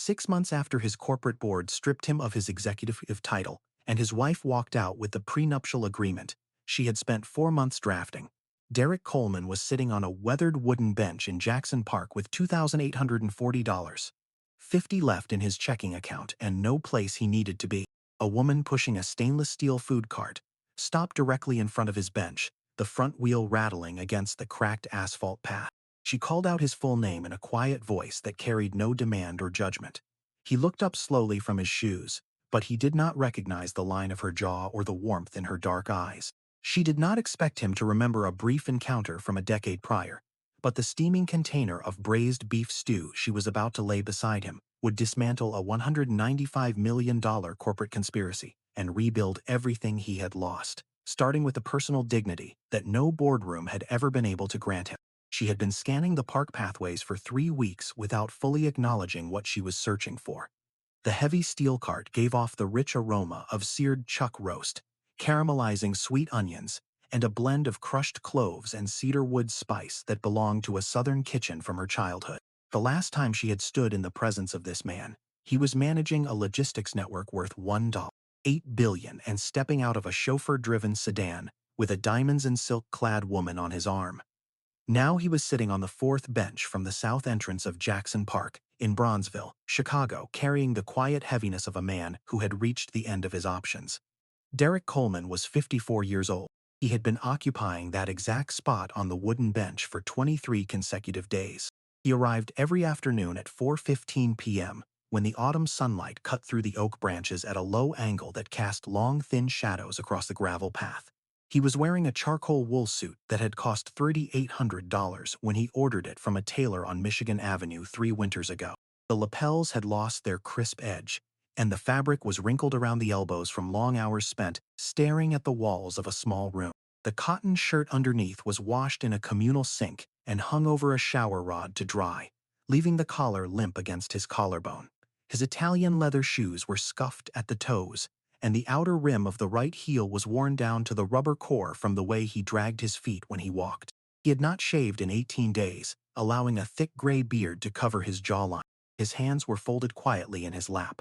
6 months after his corporate board stripped him of his executive title, and his wife walked out with the prenuptial agreement she had spent 4 months drafting, Derrick Coleman was sitting on a weathered wooden bench in Jackson Park with $2,840.50 left in his checking account and no place he needed to be. A woman pushing a stainless steel food cart stopped directly in front of his bench, the front wheel rattling against the cracked asphalt path. She called out his full name in a quiet voice that carried no demand or judgment. He looked up slowly from his shoes, but he did not recognize the line of her jaw or the warmth in her dark eyes. She did not expect him to remember a brief encounter from a decade prior, but the steaming container of braised beef stew she was about to lay beside him would dismantle a $195 million corporate conspiracy and rebuild everything he had lost, starting with the personal dignity that no boardroom had ever been able to grant him. She had been scanning the park pathways for 3 weeks without fully acknowledging what she was searching for. The heavy steel cart gave off the rich aroma of seared chuck roast, caramelizing sweet onions, and a blend of crushed cloves and cedar wood spice that belonged to a southern kitchen from her childhood. The last time she had stood in the presence of this man, he was managing a logistics network worth $1.8 billion and stepping out of a chauffeur-driven sedan with a diamonds and silk-clad woman on his arm. Now he was sitting on the 4th bench from the south entrance of Jackson Park in Bronzeville, Chicago, carrying the quiet heaviness of a man who had reached the end of his options. Derrick Coleman was 54 years old. He had been occupying that exact spot on the wooden bench for 23 consecutive days. He arrived every afternoon at 4:15 p.m. when the autumn sunlight cut through the oak branches at a low angle that cast long, thin shadows across the gravel path. He was wearing a charcoal wool suit that had cost $3,800 when he ordered it from a tailor on Michigan Avenue 3 winters ago. The lapels had lost their crisp edge, and the fabric was wrinkled around the elbows from long hours spent staring at the walls of a small room. The cotton shirt underneath was washed in a communal sink and hung over a shower rod to dry, leaving the collar limp against his collarbone. His Italian leather shoes were scuffed at the toes, and the outer rim of the right heel was worn down to the rubber core from the way he dragged his feet when he walked. He had not shaved in 18 days, allowing a thick gray beard to cover his jawline. His hands were folded quietly in his lap,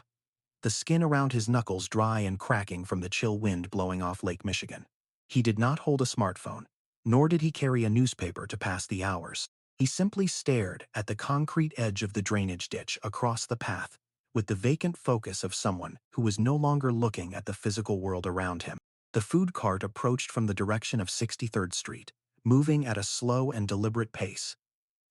the skin around his knuckles dry and cracking from the chill wind blowing off Lake Michigan. He did not hold a smartphone, nor did he carry a newspaper to pass the hours. He simply stared at the concrete edge of the drainage ditch across the path, with the vacant focus of someone who was no longer looking at the physical world around him. The food cart approached from the direction of 63rd Street, moving at a slow and deliberate pace.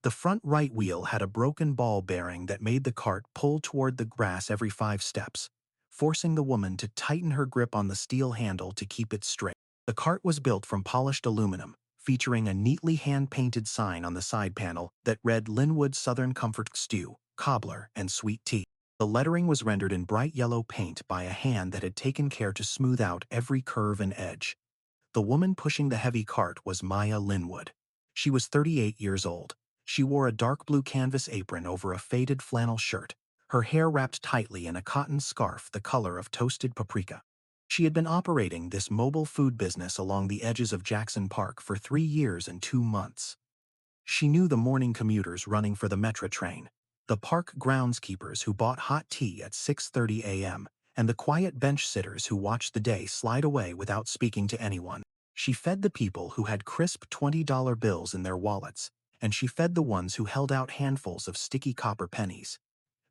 The front right wheel had a broken ball bearing that made the cart pull toward the grass every 5 steps, forcing the woman to tighten her grip on the steel handle to keep it straight. The cart was built from polished aluminum, featuring a neatly hand-painted sign on the side panel that read Linwood Southern Comfort Stew, Cobbler, and Sweet Tea. The lettering was rendered in bright yellow paint by a hand that had taken care to smooth out every curve and edge. The woman pushing the heavy cart was Maya Linwood. She was 38 years old. She wore a dark blue canvas apron over a faded flannel shirt, her hair wrapped tightly in a cotton scarf the color of toasted paprika. She had been operating this mobile food business along the edges of Jackson Park for 3 years and 2 months. She knew the morning commuters running for the Metro train, the park groundskeepers who bought hot tea at 6:30 a.m., and the quiet bench sitters who watched the day slide away without speaking to anyone. She fed the people who had crisp $20 bills in their wallets, and she fed the ones who held out handfuls of sticky copper pennies,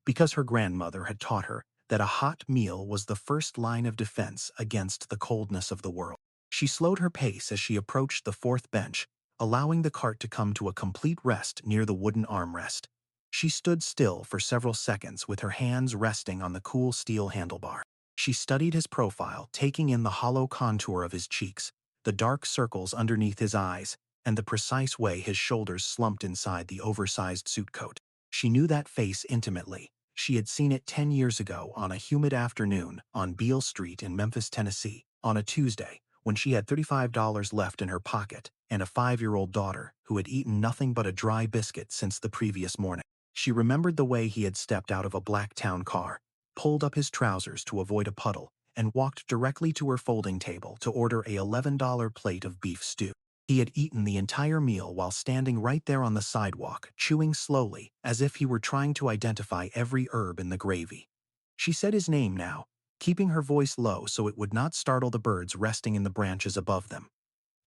because her grandmother had taught her that a hot meal was the first line of defense against the coldness of the world. She slowed her pace as she approached the 4th bench, allowing the cart to come to a complete rest near the wooden armrest. She stood still for several seconds with her hands resting on the cool steel handlebar. She studied his profile, taking in the hollow contour of his cheeks, the dark circles underneath his eyes, and the precise way his shoulders slumped inside the oversized suit coat. She knew that face intimately. She had seen it 10 years ago on a humid afternoon on Beale Street in Memphis, Tennessee, on a Tuesday, when she had $35 left in her pocket and a 5-year-old daughter who had eaten nothing but a dry biscuit since the previous morning. She remembered the way he had stepped out of a black town car, pulled up his trousers to avoid a puddle, and walked directly to her folding table to order a $11 plate of beef stew. He had eaten the entire meal while standing right there on the sidewalk, chewing slowly, as if he were trying to identify every herb in the gravy. She said his name now, keeping her voice low so it would not startle the birds resting in the branches above them.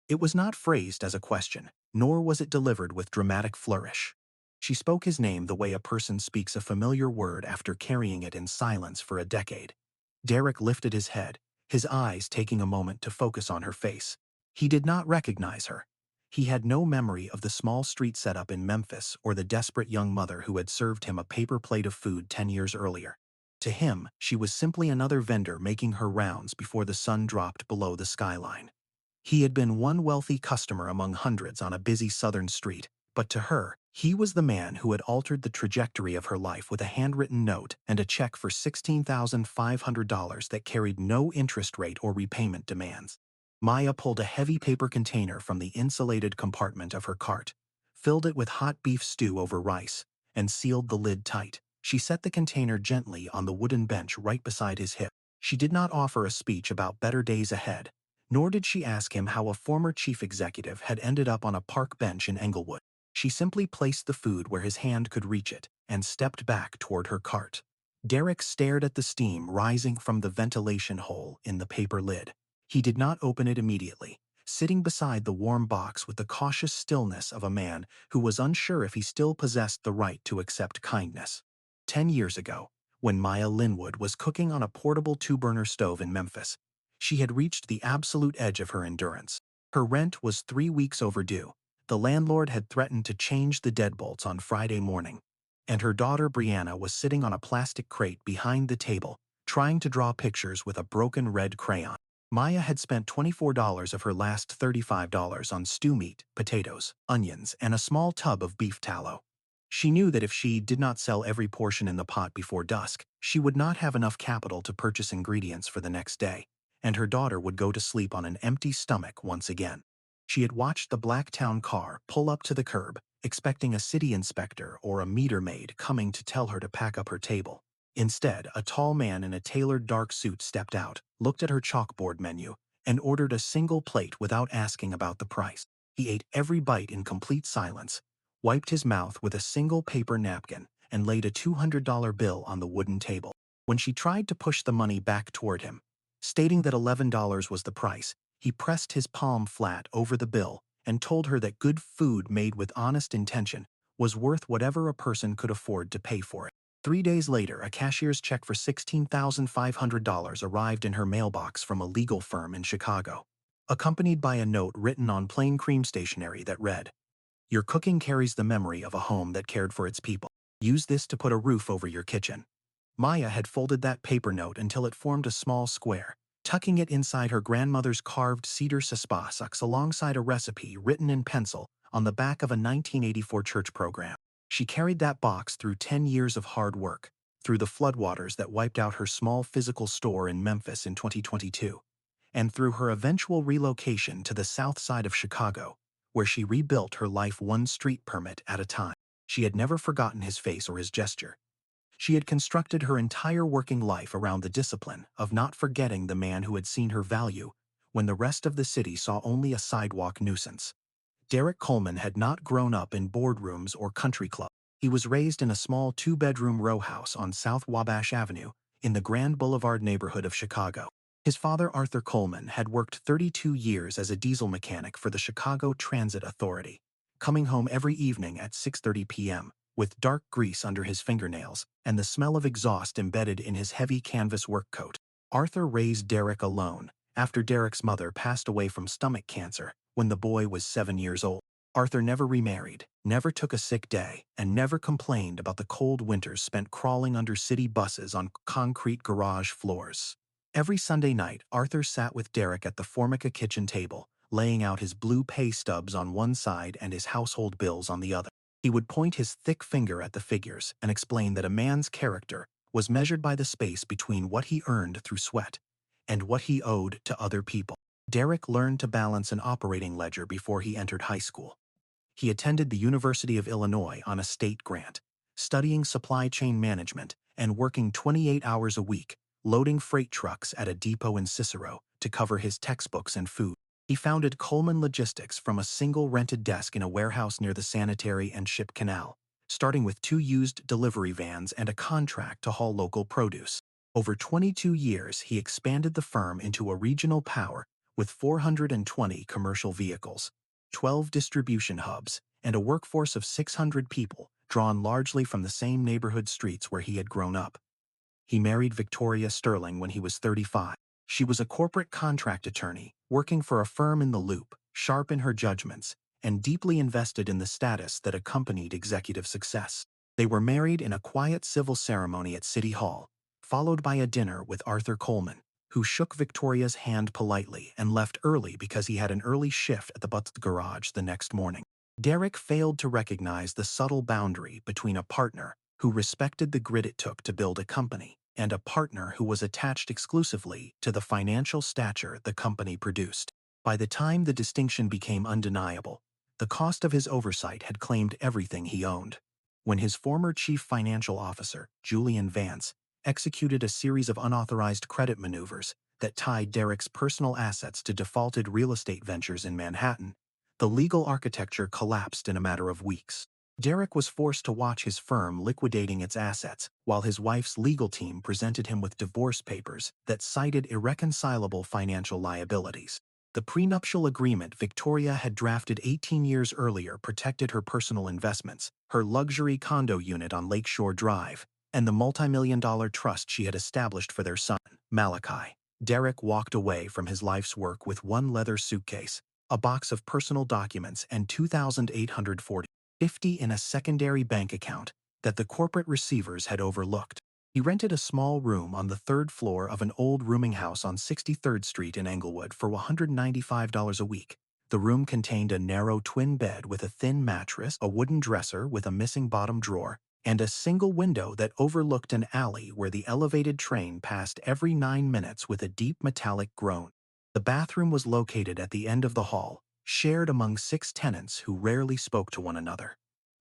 It was not phrased as a question, nor was it delivered with dramatic flourish. She spoke his name the way a person speaks a familiar word after carrying it in silence for a decade. Derrick lifted his head, his eyes taking a moment to focus on her face. He did not recognize her. He had no memory of the small street setup in Memphis or the desperate young mother who had served him a paper plate of food 10 years earlier. To him, she was simply another vendor making her rounds before the sun dropped below the skyline. He had been one wealthy customer among hundreds on a busy southern street, but to her, he was the man who had altered the trajectory of her life with a handwritten note and a check for $16,500 that carried no interest rate or repayment demands. Maya pulled a heavy paper container from the insulated compartment of her cart, filled it with hot beef stew over rice, and sealed the lid tight. She set the container gently on the wooden bench right beside his hip. She did not offer a speech about better days ahead, nor did she ask him how a former chief executive had ended up on a park bench in Englewood. She simply placed the food where his hand could reach it and stepped back toward her cart. Derrick stared at the steam rising from the ventilation hole in the paper lid. He did not open it immediately, sitting beside the warm box with the cautious stillness of a man who was unsure if he still possessed the right to accept kindness. 10 years ago, when Maya Linwood was cooking on a portable two-burner stove in Memphis, she had reached the absolute edge of her endurance. Her rent was 3 weeks overdue. The landlord had threatened to change the deadbolts on Friday morning, and her daughter Brianna was sitting on a plastic crate behind the table, trying to draw pictures with a broken red crayon. Maya had spent $24 of her last $35 on stew meat, potatoes, onions, and a small tub of beef tallow. She knew that if she did not sell every portion in the pot before dusk, she would not have enough capital to purchase ingredients for the next day, and her daughter would go to sleep on an empty stomach once again. She had watched the Blacktown car pull up to the curb, expecting a city inspector or a meter maid coming to tell her to pack up her table. Instead, a tall man in a tailored dark suit stepped out, looked at her chalkboard menu, and ordered a single plate without asking about the price. He ate every bite in complete silence, wiped his mouth with a single paper napkin, and laid a $200 bill on the wooden table. When she tried to push the money back toward him, stating that $11 was the price, he pressed his palm flat over the bill and told her that good food made with honest intention was worth whatever a person could afford to pay for it. 3 days later, a cashier's check for $16,500 arrived in her mailbox from a legal firm in Chicago, accompanied by a note written on plain cream stationery that read, "Your cooking carries the memory of a home that cared for its people. Use this to put a roof over your kitchen." Maya had folded that paper note until it formed a small square, tucking it inside her grandmother's carved cedar saspas alongside a recipe written in pencil on the back of a 1984 church program. She carried that box through 10 years of hard work, through the floodwaters that wiped out her small physical store in Memphis in 2022, and through her eventual relocation to the south side of Chicago, where she rebuilt her life one street permit at a time. She had never forgotten his face or his gesture. She had constructed her entire working life around the discipline of not forgetting the man who had seen her value when the rest of the city saw only a sidewalk nuisance. Derrick Coleman had not grown up in boardrooms or country clubs. He was raised in a small two-bedroom row house on South Wabash Avenue in the Grand Boulevard neighborhood of Chicago. His father, Arthur Coleman, had worked 32 years as a diesel mechanic for the Chicago Transit Authority, coming home every evening at 6:30 p.m., with dark grease under his fingernails and the smell of exhaust embedded in his heavy canvas work coat. Arthur raised Derrick alone after Derrick's mother passed away from stomach cancer when the boy was 7 years old. Arthur never remarried, never took a sick day, and never complained about the cold winters spent crawling under city buses on concrete garage floors. Every Sunday night, Arthur sat with Derrick at the Formica kitchen table, laying out his blue pay stubs on one side and his household bills on the other. He would point his thick finger at the figures and explain that a man's character was measured by the space between what he earned through sweat and what he owed to other people. Derrick learned to balance an operating ledger before he entered high school. He attended the University of Illinois on a state grant, studying supply chain management and working 28 hours a week, loading freight trucks at a depot in Cicero to cover his textbooks and food. He founded Coleman Logistics from a single rented desk in a warehouse near the Sanitary and Ship Canal, starting with 2 used delivery vans and a contract to haul local produce. Over 22 years, he expanded the firm into a regional power with 420 commercial vehicles, 12 distribution hubs, and a workforce of 600 people, drawn largely from the same neighborhood streets where he had grown up. He married Victoria Sterling when he was 35. She was a corporate contract attorney, working for a firm in the Loop, sharp in her judgments, and deeply invested in the status that accompanied executive success. They were married in a quiet civil ceremony at City Hall, followed by a dinner with Arthur Coleman, who shook Victoria's hand politely and left early because he had an early shift at the Broke.The garage the next morning. Derrick failed to recognize the subtle boundary between a partner who respected the grit it took to build a company and a partner who was attached exclusively to the financial stature the company produced. By the time the distinction became undeniable, the cost of his oversight had claimed everything he owned. When his former chief financial officer, Julian Vance, executed a series of unauthorized credit maneuvers that tied Derrick's personal assets to defaulted real estate ventures in Manhattan, the legal architecture collapsed in a matter of weeks. Derrick was forced to watch his firm liquidating its assets, while his wife's legal team presented him with divorce papers that cited irreconcilable financial liabilities. The prenuptial agreement Victoria had drafted 18 years earlier protected her personal investments, her luxury condo unit on Lakeshore Drive, and the multimillion-dollar trust she had established for their son, Malachi. Derrick walked away from his life's work with one leather suitcase, a box of personal documents, and $2,840.50 in a secondary bank account that the corporate receivers had overlooked. He rented a small room on the 3rd floor of an old rooming house on 63rd Street in Englewood for $195 a week. The room contained a narrow twin bed with a thin mattress, a wooden dresser with a missing bottom drawer, and a single window that overlooked an alley where the elevated train passed every 9 minutes with a deep metallic groan. The bathroom was located at the end of the hall, shared among 6 tenants who rarely spoke to one another.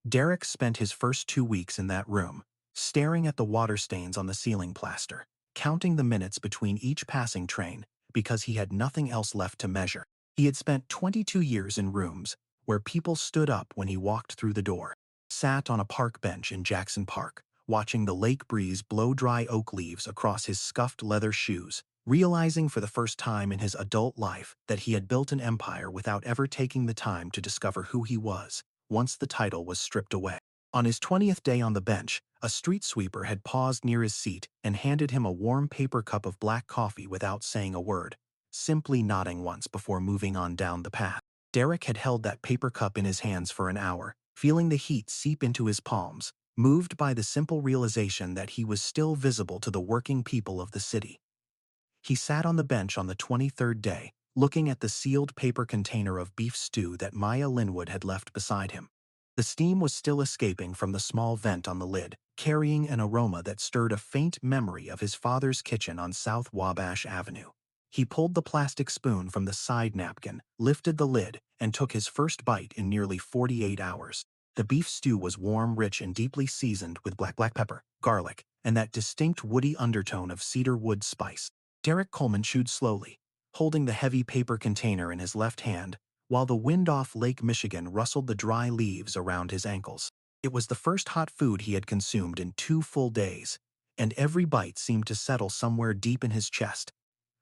Derrick spent his first 2 weeks in that room, staring at the water stains on the ceiling plaster, counting the minutes between each passing train because he had nothing else left to measure. He had spent 22 years in rooms where people stood up when he walked through the door, sat on a park bench in Jackson Park, watching the lake breeze blow dry oak leaves across his scuffed leather shoes, realizing for the first time in his adult life that he had built an empire without ever taking the time to discover who he was once the title was stripped away. On his 20th day on the bench, a street sweeper had paused near his seat and handed him a warm paper cup of black coffee without saying a word, simply nodding once before moving on down the path. Derrick had held that paper cup in his hands for an hour, feeling the heat seep into his palms, moved by the simple realization that he was still visible to the working people of the city. He sat on the bench on the 23rd day, looking at the sealed paper container of beef stew that Maya Linwood had left beside him. The steam was still escaping from the small vent on the lid, carrying an aroma that stirred a faint memory of his father's kitchen on South Wabash Avenue. He pulled the plastic spoon from the side napkin, lifted the lid, and took his first bite in nearly 48 hours. The beef stew was warm, rich, and deeply seasoned with black pepper, garlic, and that distinct woody undertone of cedar wood spice. Derrick Coleman chewed slowly, holding the heavy paper container in his left hand, while the wind off Lake Michigan rustled the dry leaves around his ankles. It was the first hot food he had consumed in 2 full days, and every bite seemed to settle somewhere deep in his chest,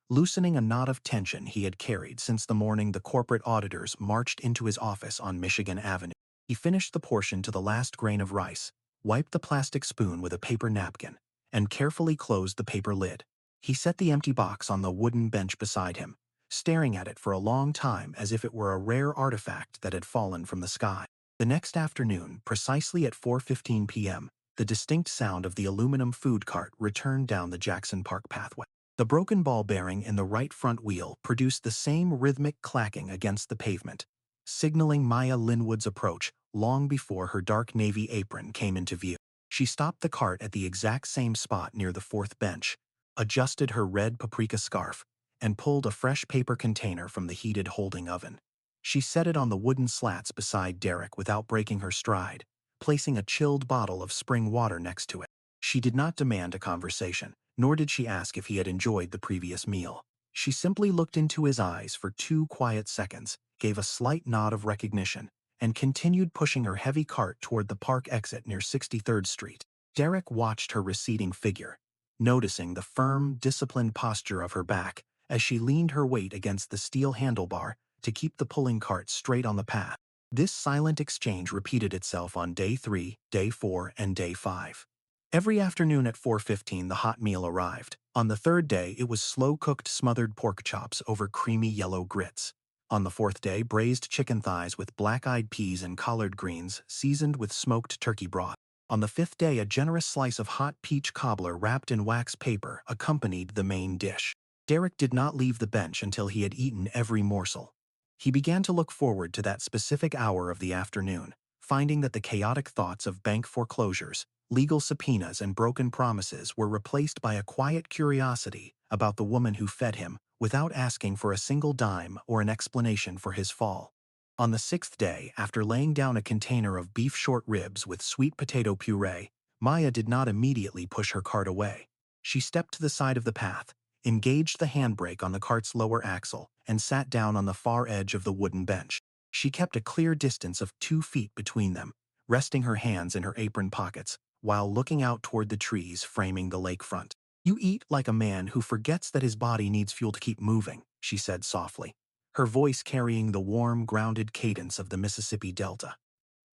loosening a knot of tension he had carried since the morning the corporate auditors marched into his office on Michigan Avenue. He finished the portion to the last grain of rice, wiped the plastic spoon with a paper napkin, and carefully closed the paper lid. He set the empty box on the wooden bench beside him, staring at it for a long time as if it were a rare artifact that had fallen from the sky. The next afternoon, precisely at 4:15 p.m., the distinct sound of the aluminum food cart returned down the Jackson Park pathway. The broken ball bearing in the right front wheel produced the same rhythmic clacking against the pavement, signaling Maya Linwood's approach long before her dark navy apron came into view. She stopped the cart at the exact same spot near the 4th bench, adjusted her red paprika scarf, and pulled a fresh paper container from the heated holding oven. She set it on the wooden slats beside Derrick without breaking her stride, placing a chilled bottle of spring water next to it. She did not demand a conversation, nor did she ask if he had enjoyed the previous meal. She simply looked into his eyes for 2 quiet seconds, gave a slight nod of recognition, and continued pushing her heavy cart toward the park exit near 63rd Street. Derrick watched her receding figure, noticing the firm, disciplined posture of her back as she leaned her weight against the steel handlebar to keep the pulling cart straight on the path. This silent exchange repeated itself on day 3, day 4, and day 5. Every afternoon at 4:15 the hot meal arrived. On the third day it was slow-cooked smothered pork chops over creamy yellow grits. On the fourth day, braised chicken thighs with black-eyed peas and collard greens seasoned with smoked turkey broth. On the fifth day, a generous slice of hot peach cobbler wrapped in wax paper accompanied the main dish. Derrick did not leave the bench until he had eaten every morsel. He began to look forward to that specific hour of the afternoon, finding that the chaotic thoughts of bank foreclosures, legal subpoenas, and broken promises were replaced by a quiet curiosity about the woman who fed him without asking for a single dime or an explanation for his fall. On the sixth day, after laying down a container of beef short ribs with sweet potato puree, Maya did not immediately push her cart away. She stepped to the side of the path, engaged the handbrake on the cart's lower axle, and sat down on the far edge of the wooden bench. She kept a clear distance of 2 feet between them, resting her hands in her apron pockets, while looking out toward the trees framing the lakefront. "You eat like a man who forgets that his body needs fuel to keep moving," she said softly, her voice carrying the warm, grounded cadence of the Mississippi Delta.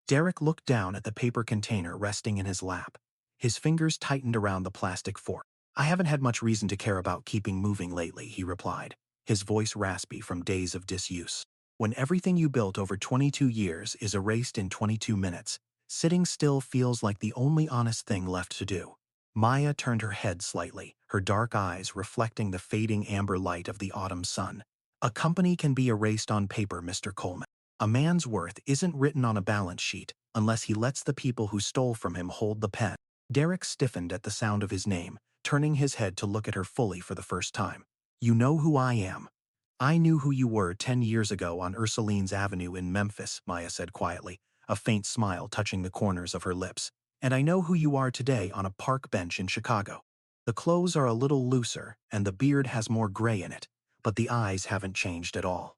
Derrick looked down at the paper container resting in his lap. His fingers tightened around the plastic fork. "I haven't had much reason to care about keeping moving lately," he replied, his voice raspy from days of disuse. "When everything you built over 22 years is erased in 22 minutes, sitting still feels like the only honest thing left to do." Maya turned her head slightly, her dark eyes reflecting the fading amber light of the autumn sun. "A company can be erased on paper, Mr. Coleman. A man's worth isn't written on a balance sheet unless he lets the people who stole from him hold the pen." Derrick stiffened at the sound of his name, turning his head to look at her fully for the first time. "You know who I am." "I knew who you were 10 years ago on Ursuline's Avenue in Memphis," Maya said quietly, a faint smile touching the corners of her lips. "And I know who you are today on a park bench in Chicago. The clothes are a little looser, and the beard has more gray in it, but the eyes haven't changed at all."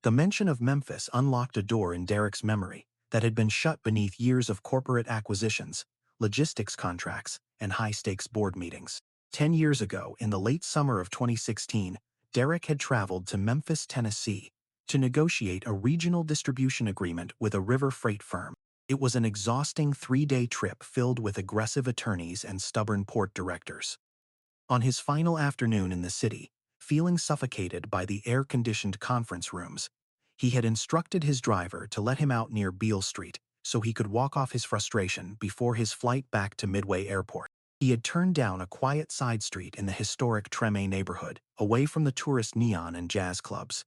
The mention of Memphis unlocked a door in Derrick's memory that had been shut beneath years of corporate acquisitions, logistics contracts, and high-stakes board meetings. 10 years ago, in the late summer of 2016, Derrick had traveled to Memphis, Tennessee, to negotiate a regional distribution agreement with a river freight firm. It was an exhausting 3-day trip filled with aggressive attorneys and stubborn port directors. On his final afternoon in the city, feeling suffocated by the air-conditioned conference rooms, he had instructed his driver to let him out near Beale Street so he could walk off his frustration before his flight back to Midway Airport. He had turned down a quiet side street in the historic Treme neighborhood, away from the tourist neon and jazz clubs,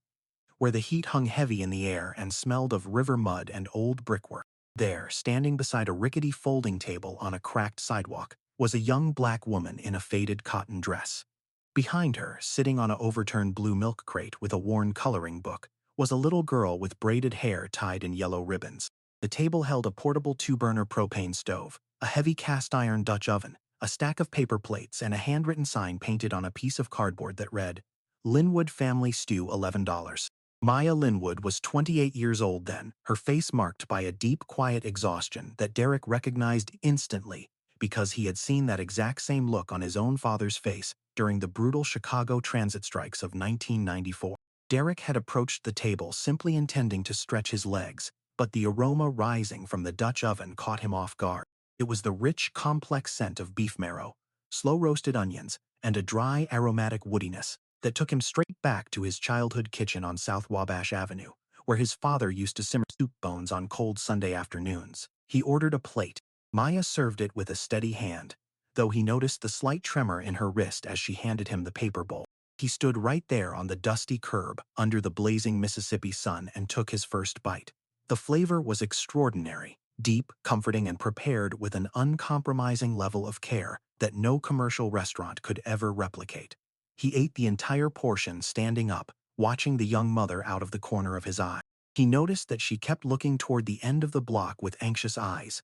where the heat hung heavy in the air and smelled of river mud and old brickwork. There, standing beside a rickety folding table on a cracked sidewalk, was a young black woman in a faded cotton dress. Behind her, sitting on an overturned blue milk crate with a worn coloring book, was a little girl with braided hair tied in yellow ribbons. The table held a portable 2-burner propane stove, a heavy cast-iron Dutch oven, a stack of paper plates, and a handwritten sign painted on a piece of cardboard that read, "Linwood Family Stew, $11." Maya Linwood was 28 years old then, her face marked by a deep, quiet exhaustion that Derrick recognized instantly because he had seen that exact same look on his own father's face during the brutal Chicago transit strikes of 1994. Derrick had approached the table simply intending to stretch his legs, but the aroma rising from the Dutch oven caught him off guard. It was the rich, complex scent of beef marrow, slow-roasted onions, and a dry, aromatic woodiness that took him straight back to his childhood kitchen on South Wabash Avenue, where his father used to simmer soup bones on cold Sunday afternoons. He ordered a plate. Maya served it with a steady hand, though he noticed the slight tremor in her wrist as she handed him the paper bowl. He stood right there on the dusty curb under the blazing Mississippi sun and took his first bite. The flavor was extraordinary, deep, comforting, and prepared with an uncompromising level of care that no commercial restaurant could ever replicate. He ate the entire portion standing up, watching the young mother out of the corner of his eye. He noticed that she kept looking toward the end of the block with anxious eyes,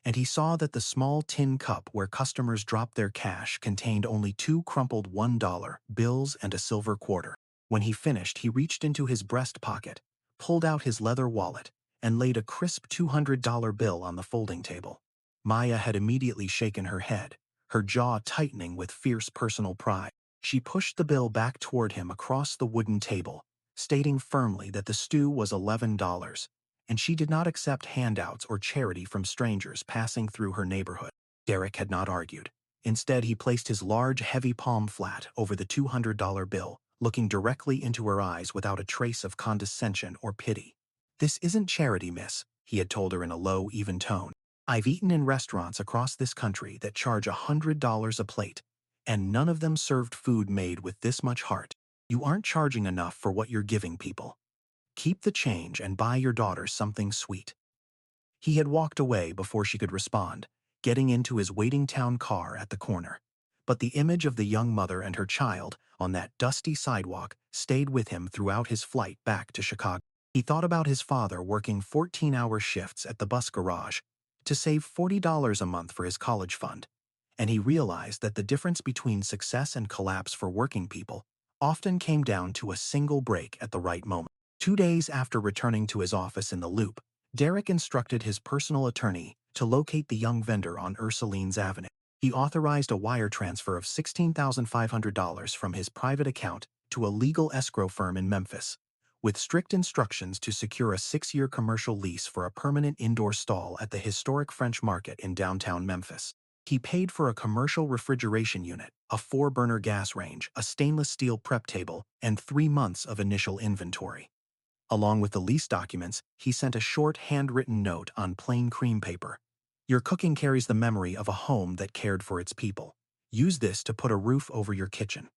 and he saw that the small tin cup where customers dropped their cash contained only two crumpled $1 bills and a silver quarter. When he finished, he reached into his breast pocket, pulled out his leather wallet, and laid a crisp $200 bill on the folding table. Maya had immediately shaken her head, her jaw tightening with fierce personal pride. She pushed the bill back toward him across the wooden table, stating firmly that the stew was $11, and she did not accept handouts or charity from strangers passing through her neighborhood. Derrick had not argued. Instead, he placed his large, heavy palm flat over the $200 bill, looking directly into her eyes without a trace of condescension or pity. "This isn't charity, miss," he had told her in a low, even tone. "I've eaten in restaurants across this country that charge $100 a plate, and none of them served food made with this much heart. You aren't charging enough for what you're giving people. Keep the change and buy your daughter something sweet." He had walked away before she could respond, getting into his waiting town car at the corner. But the image of the young mother and her child on that dusty sidewalk stayed with him throughout his flight back to Chicago. He thought about his father working 14-hour shifts at the bus garage to save $40 a month for his college fund, and he realized that the difference between success and collapse for working people often came down to a single break at the right moment. 2 days after returning to his office in the Loop, Derrick instructed his personal attorney to locate the young vendor on Ursulines Avenue. He authorized a wire transfer of $16,500 from his private account to a legal escrow firm in Memphis, with strict instructions to secure a 6-year commercial lease for a permanent indoor stall at the historic French Market in downtown Memphis. He paid for a commercial refrigeration unit, a 4-burner gas range, a stainless steel prep table, and 3 months of initial inventory. Along with the lease documents, he sent a short handwritten note on plain cream paper. "Your cooking carries the memory of a home that cared for its people. Use this to put a roof over your kitchen."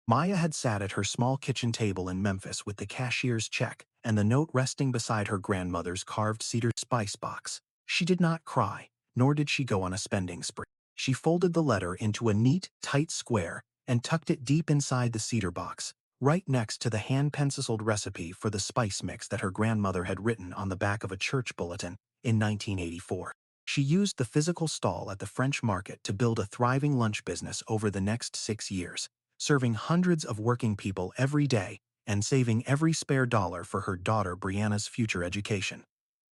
Maya had sat at her small kitchen table in Memphis with the cashier's check and the note resting beside her grandmother's carved cedar spice box. She did not cry, nor did she go on a spending spree. She folded the letter into a neat, tight square and tucked it deep inside the cedar box, right next to the hand-penciled recipe for the spice mix that her grandmother had written on the back of a church bulletin in 1984. She used the physical stall at the French Market to build a thriving lunch business over the next 6 years, serving hundreds of working people every day and saving every spare dollar for her daughter Brianna's future education.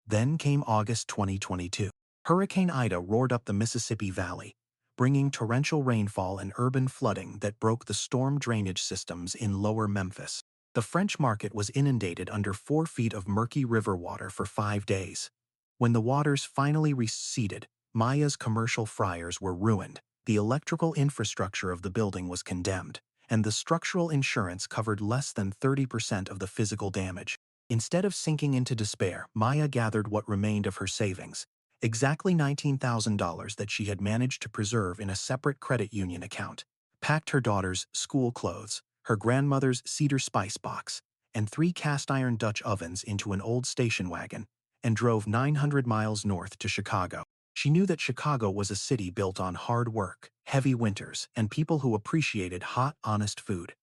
Then came August 2022. Hurricane Ida roared up the Mississippi Valley, bringing torrential rainfall and urban flooding that broke the storm drainage systems in lower Memphis. The French Market was inundated under 4 feet of murky river water for 5 days. When the waters finally receded, Maya's commercial fryers were ruined, the electrical infrastructure of the building was condemned, and the structural insurance covered less than 30% of the physical damage. Instead of sinking into despair, Maya gathered what remained of her savings, exactly $19,000 that she had managed to preserve in a separate credit union account, packed her daughter's school clothes, her grandmother's cedar spice box, and 3 cast-iron Dutch ovens into an old station wagon, and drove 900 miles north to Chicago. She knew that Chicago was a city built on hard work, heavy winters, and people who appreciated hot, honest food.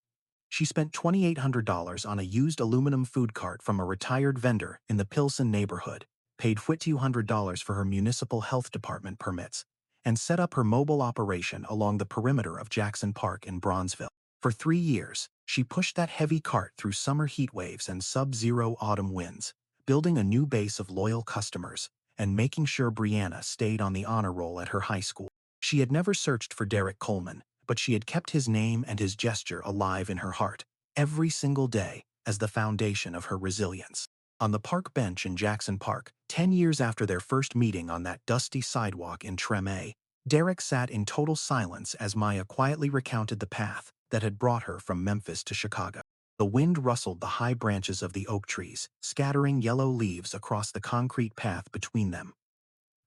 She spent $2,800 on a used aluminum food cart from a retired vendor in the Pilsen neighborhood, paid $200 for her municipal health department permits, and set up her mobile operation along the perimeter of Jackson Park in Bronzeville. For 3 years, she pushed that heavy cart through summer heat waves and sub-zero autumn winds, building a new base of loyal customers and making sure Brianna stayed on the honor roll at her high school. She had never searched for Derrick Coleman, but she had kept his name and his gesture alive in her heart, every single day, as the foundation of her resilience. On the park bench in Jackson Park, 10 years after their first meeting on that dusty sidewalk in Treme, Derrick sat in total silence as Maya quietly recounted the path that had brought her from Memphis to Chicago. The wind rustled the high branches of the oak trees, scattering yellow leaves across the concrete path between them.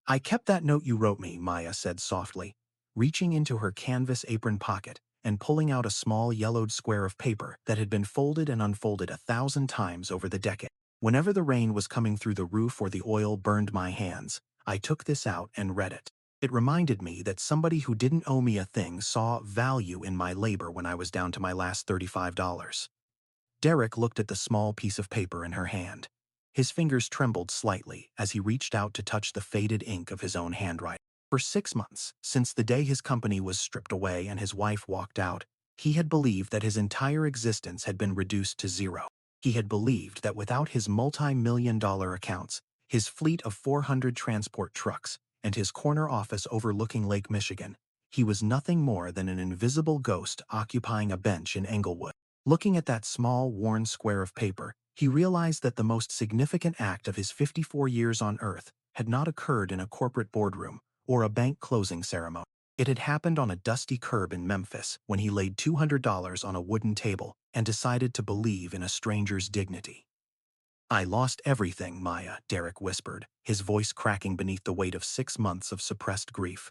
"I kept that note you wrote me," Maya said softly, reaching into her canvas apron pocket and pulling out a small yellowed square of paper that had been folded and unfolded 1,000 times over the decade. "Whenever the rain was coming through the roof or the oil burned my hands, I took this out and read it. It reminded me that somebody who didn't owe me a thing saw value in my labor when I was down to my last $35. Derrick looked at the small piece of paper in her hand. His fingers trembled slightly as he reached out to touch the faded ink of his own handwriting. For 6 months, since the day his company was stripped away and his wife walked out, he had believed that his entire existence had been reduced to zero. He had believed that without his multi-million-dollar accounts, his fleet of 400 transport trucks, and his corner office overlooking Lake Michigan, he was nothing more than an invisible ghost occupying a bench in Englewood. Looking at that small, worn square of paper, he realized that the most significant act of his 54 years on Earth had not occurred in a corporate boardroom or a bank closing ceremony. It had happened on a dusty curb in Memphis when he laid $200 on a wooden table and decided to believe in a stranger's dignity. "I lost everything, Maya," Derrick whispered, his voice cracking beneath the weight of 6 months of suppressed grief.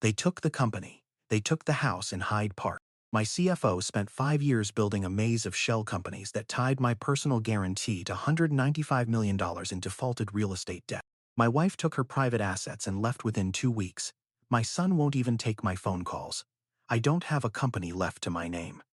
"They took the company. They took the house in Hyde Park. My CFO spent 5 years building a maze of shell companies that tied my personal guarantee to $195 million in defaulted real estate debt. My wife took her private assets and left within 2 weeks. My son won't even take my phone calls. I don't have a company left to my name."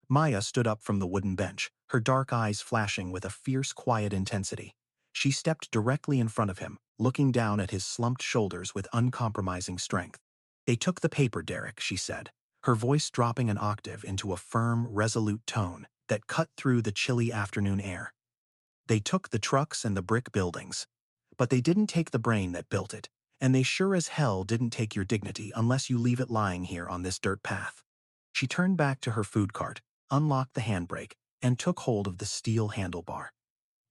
Maya stood up from the wooden bench, her dark eyes flashing with a fierce, quiet intensity. She stepped directly in front of him, looking down at his slumped shoulders with uncompromising strength. "They took the paper, Derrick," she said, her voice dropping an octave into a firm, resolute tone that cut through the chilly afternoon air. "They took the trucks and the brick buildings. But they didn't take the brain that built it, and they sure as hell didn't take your dignity unless you leave it lying here on this dirt path." She turned back to her food cart, unlocked the handbrake, and took hold of the steel handlebar.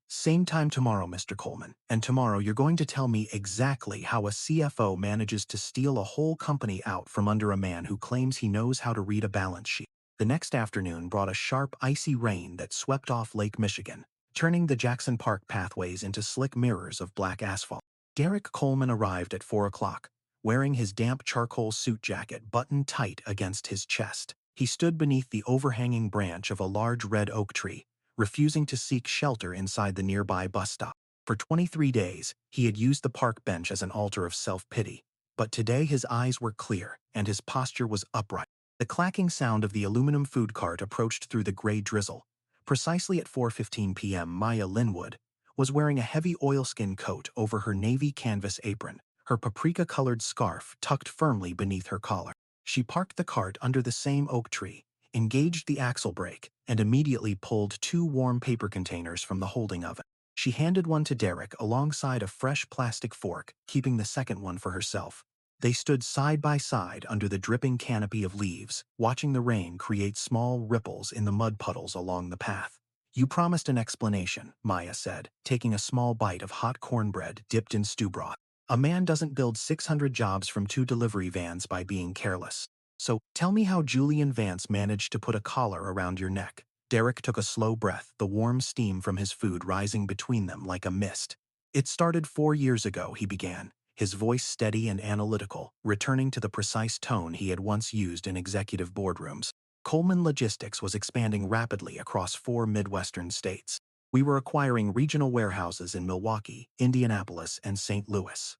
"Same time tomorrow, Mr. Coleman, and tomorrow you're going to tell me exactly how a CFO manages to steal a whole company out from under a man who claims he knows how to read a balance sheet." The next afternoon brought a sharp, icy rain that swept off Lake Michigan, turning the Jackson Park pathways into slick mirrors of black asphalt. Derrick Coleman arrived at 4 o'clock, wearing his damp charcoal suit jacket buttoned tight against his chest. He stood beneath the overhanging branch of a large red oak tree, refusing to seek shelter inside the nearby bus stop. For 23 days, he had used the park bench as an altar of self-pity, but today his eyes were clear and his posture was upright. The clacking sound of the aluminum food cart approached through the gray drizzle. Precisely at 4:15 p.m., Maya Linwood was wearing a heavy oilskin coat over her navy canvas apron, her paprika-colored scarf tucked firmly beneath her collar. She parked the cart under the same oak tree, engaged the axle brake, and immediately pulled 2 warm paper containers from the holding oven. She handed one to Derrick alongside a fresh plastic fork, keeping the second one for herself. They stood side by side under the dripping canopy of leaves, watching the rain create small ripples in the mud puddles along the path. "You promised an explanation," Maya said, taking a small bite of hot cornbread dipped in stew broth. "A man doesn't build 600 jobs from 2 delivery vans by being careless. So, tell me how Julian Vance managed to put a collar around your neck." Derrick took a slow breath, the warm steam from his food rising between them like a mist. "It started 4 years ago," he began, his voice steady and analytical, returning to the precise tone he had once used in executive boardrooms. "Coleman Logistics was expanding rapidly across 4 Midwestern states. We were acquiring regional warehouses in Milwaukee, Indianapolis, and St. Louis.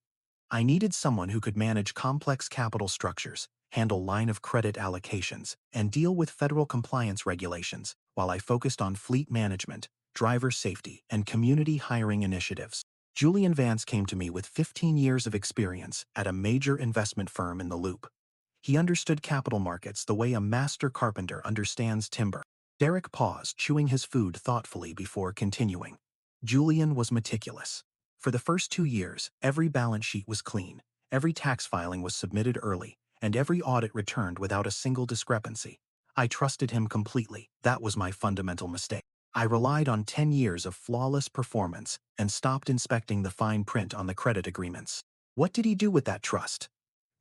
I needed someone who could manage complex capital structures, handle line of credit allocations, and deal with federal compliance regulations, while I focused on fleet management, driver safety, and community hiring initiatives. Julian Vance came to me with 15 years of experience at a major investment firm in the Loop. He understood capital markets the way a master carpenter understands timber." Derrick paused, chewing his food thoughtfully before continuing. "Julian was meticulous. For the first 2 years, every balance sheet was clean, every tax filing was submitted early, and every audit returned without a single discrepancy. I trusted him completely. That was my fundamental mistake. I relied on 10 years of flawless performance and stopped inspecting the fine print on the credit agreements." "What did he do with that trust?"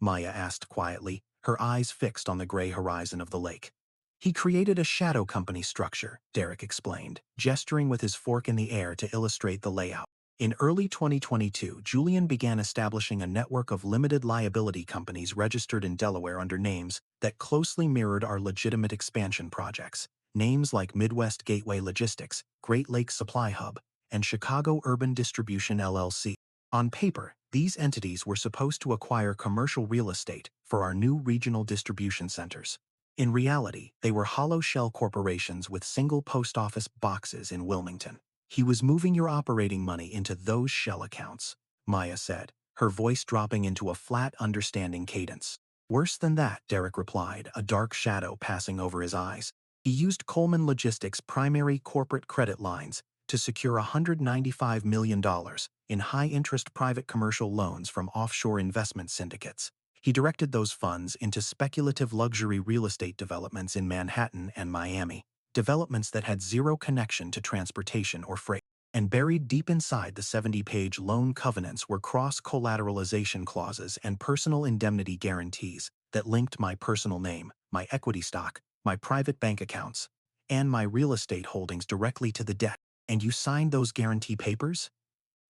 Maya asked quietly, her eyes fixed on the gray horizon of the lake. "He created a shadow company structure," Derrick explained, gesturing with his fork in the air to illustrate the layout. "In early 2022, Julian began establishing a network of limited liability companies registered in Delaware under names that closely mirrored our legitimate expansion projects. Names like Midwest Gateway Logistics, Great Lakes Supply Hub, and Chicago Urban Distribution LLC. On paper, these entities were supposed to acquire commercial real estate for our new regional distribution centers. In reality, they were hollow shell corporations with single post office boxes in Wilmington. He was moving your operating money into those shell accounts, Maya said, her voice dropping into a flat, understanding cadence. Worse than that, Derrick replied, a dark shadow passing over his eyes. He used Coleman Logistics' primary corporate credit lines to secure $195 million in high-interest private commercial loans from offshore investment syndicates. He directed those funds into speculative luxury real estate developments in Manhattan and Miami, developments that had zero connection to transportation or freight. And buried deep inside the 70-page loan covenants were cross-collateralization clauses and personal indemnity guarantees that linked my personal name, my equity stock, my private bank accounts, and my real estate holdings directly to the debt. And you signed those guarantee papers?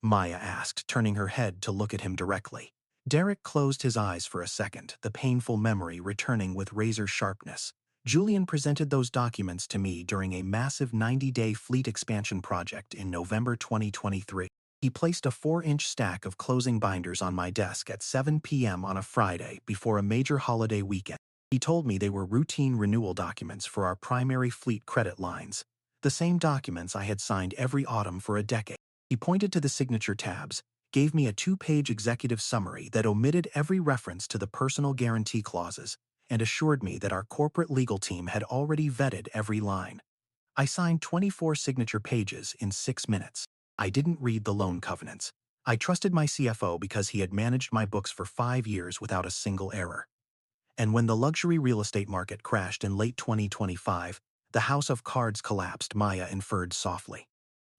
Maya asked, turning her head to look at him directly. Derrick closed his eyes for a second, the painful memory returning with razor sharpness. Julian presented those documents to me during a massive 90-day fleet expansion project in November 2023. He placed a 4-inch stack of closing binders on my desk at 7 p.m. on a Friday before a major holiday weekend. He told me they were routine renewal documents for our primary fleet credit lines, the same documents I had signed every autumn for a decade. He pointed to the signature tabs, gave me a 2-page executive summary that omitted every reference to the personal guarantee clauses, and assured me that our corporate legal team had already vetted every line. I signed 24 signature pages in 6 minutes. I didn't read the loan covenants. I trusted my CFO because he had managed my books for 5 years without a single error. And when the luxury real estate market crashed in late 2025, the house of cards collapsed, Maya inferred softly.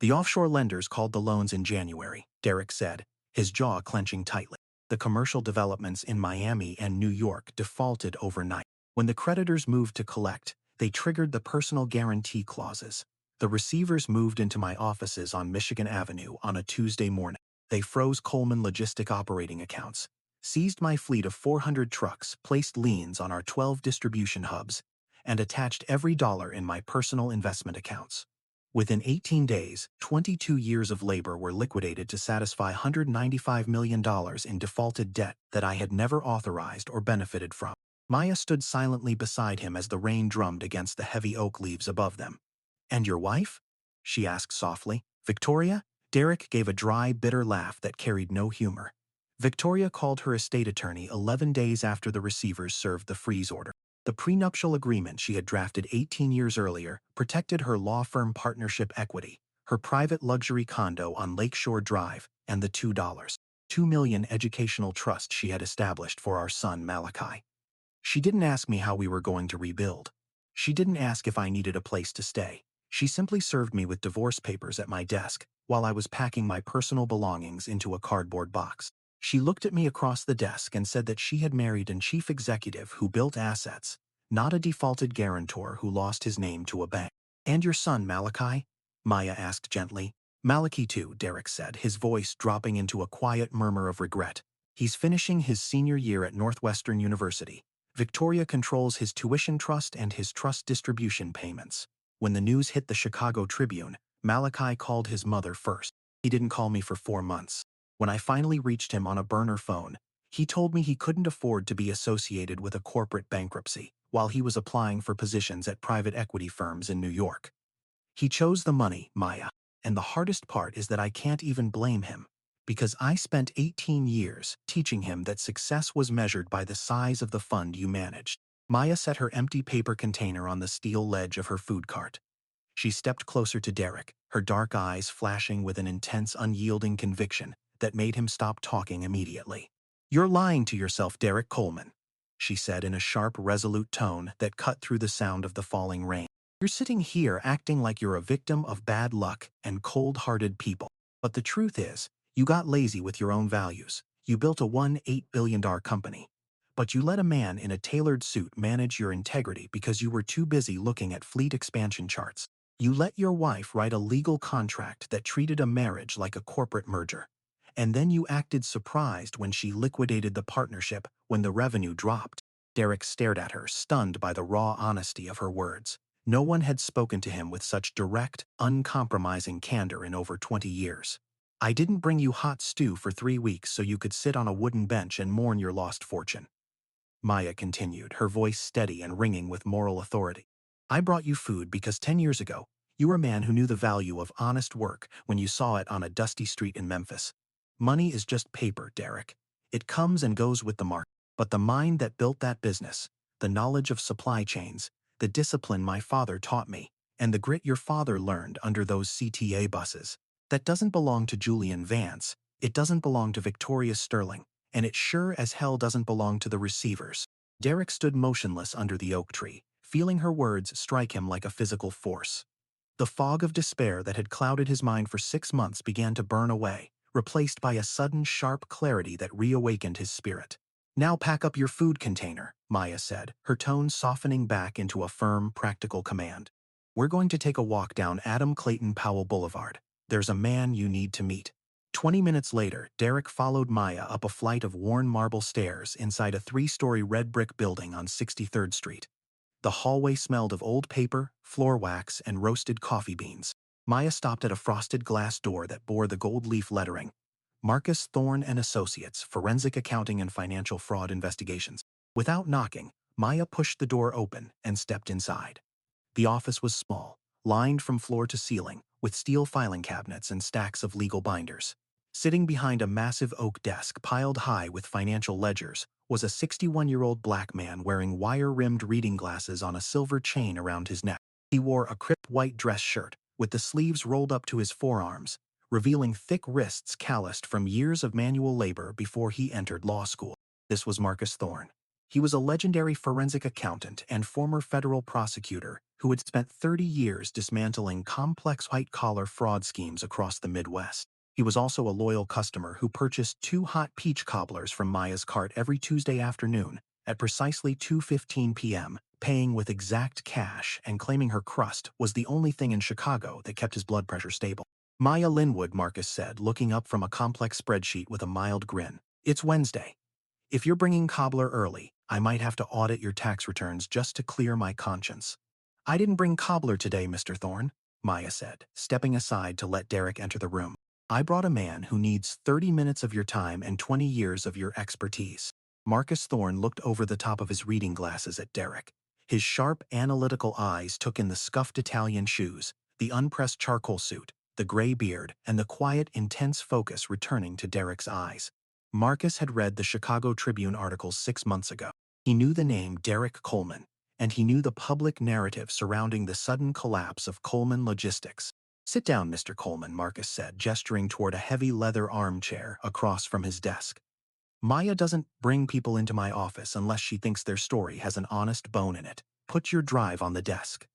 The offshore lenders called the loans in January, Derrick said, his jaw clenching tightly. The commercial developments in Miami and New York defaulted overnight. When the creditors moved to collect, they triggered the personal guarantee clauses. The receivers moved into my offices on Michigan Avenue on a Tuesday morning. They froze Coleman logistic operating accounts, seized my fleet of 400 trucks, placed liens on our 12 distribution hubs, and attached every dollar in my personal investment accounts. Within 18 days, 22 years of labor were liquidated to satisfy $195 million in defaulted debt that I had never authorized or benefited from. Maya stood silently beside him as the rain drummed against the heavy oak leaves above them. "And your wife?" she asked softly. "Victoria?" Derrick gave a dry, bitter laugh that carried no humor. Victoria called her estate attorney 11 days after the receivers served the freeze order. The prenuptial agreement she had drafted 18 years earlier protected her law firm partnership equity, her private luxury condo on Lakeshore Drive, and the $2 million educational trust she had established for our son Malachi. She didn't ask me how we were going to rebuild. She didn't ask if I needed a place to stay. She simply served me with divorce papers at my desk while I was packing my personal belongings into a cardboard box. She looked at me across the desk and said that she had married a chief executive who built assets, not a defaulted guarantor who lost his name to a bank. "And your son, Malachi?" Maya asked gently. "Malachi too," Derrick said, his voice dropping into a quiet murmur of regret. "He's finishing his senior year at Northwestern University. Victoria controls his tuition trust and his trust distribution payments." When the news hit the Chicago Tribune, Malachi called his mother first. He didn't call me for 4 months. When I finally reached him on a burner phone, he told me he couldn't afford to be associated with a corporate bankruptcy while he was applying for positions at private equity firms in New York. He chose the money, Maya, and the hardest part is that I can't even blame him, because I spent 18 years teaching him that success was measured by the size of the fund you managed. Maya set her empty paper container on the steel ledge of her food cart. She stepped closer to Derrick, her dark eyes flashing with an intense, unyielding conviction that made him stop talking immediately. "You're lying to yourself, Derrick Coleman," she said in a sharp, resolute tone that cut through the sound of the falling rain. "You're sitting here acting like you're a victim of bad luck and cold-hearted people. But the truth is, you got lazy with your own values. You built a $1.8 billion company. But you let a man in a tailored suit manage your integrity because you were too busy looking at fleet expansion charts. You let your wife write a legal contract that treated a marriage like a corporate merger. And then you acted surprised when she liquidated the partnership when the revenue dropped." Derrick stared at her, stunned by the raw honesty of her words. No one had spoken to him with such direct, uncompromising candor in over 20 years. "I didn't bring you hot stew for 3 weeks so you could sit on a wooden bench and mourn your lost fortune," Maya continued, her voice steady and ringing with moral authority. "I brought you food because 10 years ago, You were a man who knew the value of honest work when you saw it on a dusty street in Memphis. Money is just paper, Derrick. It comes and goes with the market. But the mind that built that business, the knowledge of supply chains, the discipline my father taught me, and the grit your father learned under those CTA buses, that doesn't belong to Julian Vance, it doesn't belong to Victoria Sterling, and it sure as hell doesn't belong to the receivers. Derrick stood motionless under the oak tree, feeling her words strike him like a physical force. The fog of despair that had clouded his mind for 6 months began to burn away, replaced by a sudden sharp clarity that reawakened his spirit. "Now pack up your food container," Maya said, her tone softening back into a firm, practical command. "We're going to take a walk down Adam Clayton Powell Boulevard. There's a man you need to meet." 20 minutes later, Derrick followed Maya up a flight of worn marble stairs inside a 3-story red brick building on 63rd Street. The hallway smelled of old paper, floor wax, and roasted coffee beans. Maya stopped at a frosted glass door that bore the gold leaf lettering, "Marcus Thorne and Associates, Forensic Accounting and Financial Fraud Investigations." Without knocking, Maya pushed the door open and stepped inside. The office was small, lined from floor to ceiling, with steel filing cabinets and stacks of legal binders. Sitting behind a massive oak desk piled high with financial ledgers was a 61-year-old black man wearing wire-rimmed reading glasses on a silver chain around his neck. He wore a crisp white dress shirt, with the sleeves rolled up to his forearms, revealing thick wrists calloused from years of manual labor before he entered law school. This was Marcus Thorne. He was a legendary forensic accountant and former federal prosecutor who had spent 30 years dismantling complex white-collar fraud schemes across the Midwest. He was also a loyal customer who purchased 2 hot peach cobblers from Maya's cart every Tuesday afternoon at precisely 2:15 p.m., paying with exact cash and claiming her crust was the only thing in Chicago that kept his blood pressure stable. "Maya Linwood," Marcus said, looking up from a complex spreadsheet with a mild grin. "It's Wednesday. If you're bringing cobbler early, I might have to audit your tax returns just to clear my conscience." "I didn't bring cobbler today, Mr. Thorne," Maya said, stepping aside to let Derrick enter the room. "I brought a man who needs 30 minutes of your time and 20 years of your expertise." Marcus Thorne looked over the top of his reading glasses at Derrick. His sharp, analytical eyes took in the scuffed Italian shoes, the unpressed charcoal suit, the gray beard, and the quiet, intense focus returning to Derrick's eyes. Marcus had read the Chicago Tribune articles 6 months ago. He knew the name Derrick Coleman, and he knew the public narrative surrounding the sudden collapse of Coleman Logistics. "Sit down, Mr. Coleman," Marcus said, gesturing toward a heavy leather armchair across from his desk. "Maya doesn't bring people into my office unless she thinks their story has an honest bone in it. Put your drive on the desk."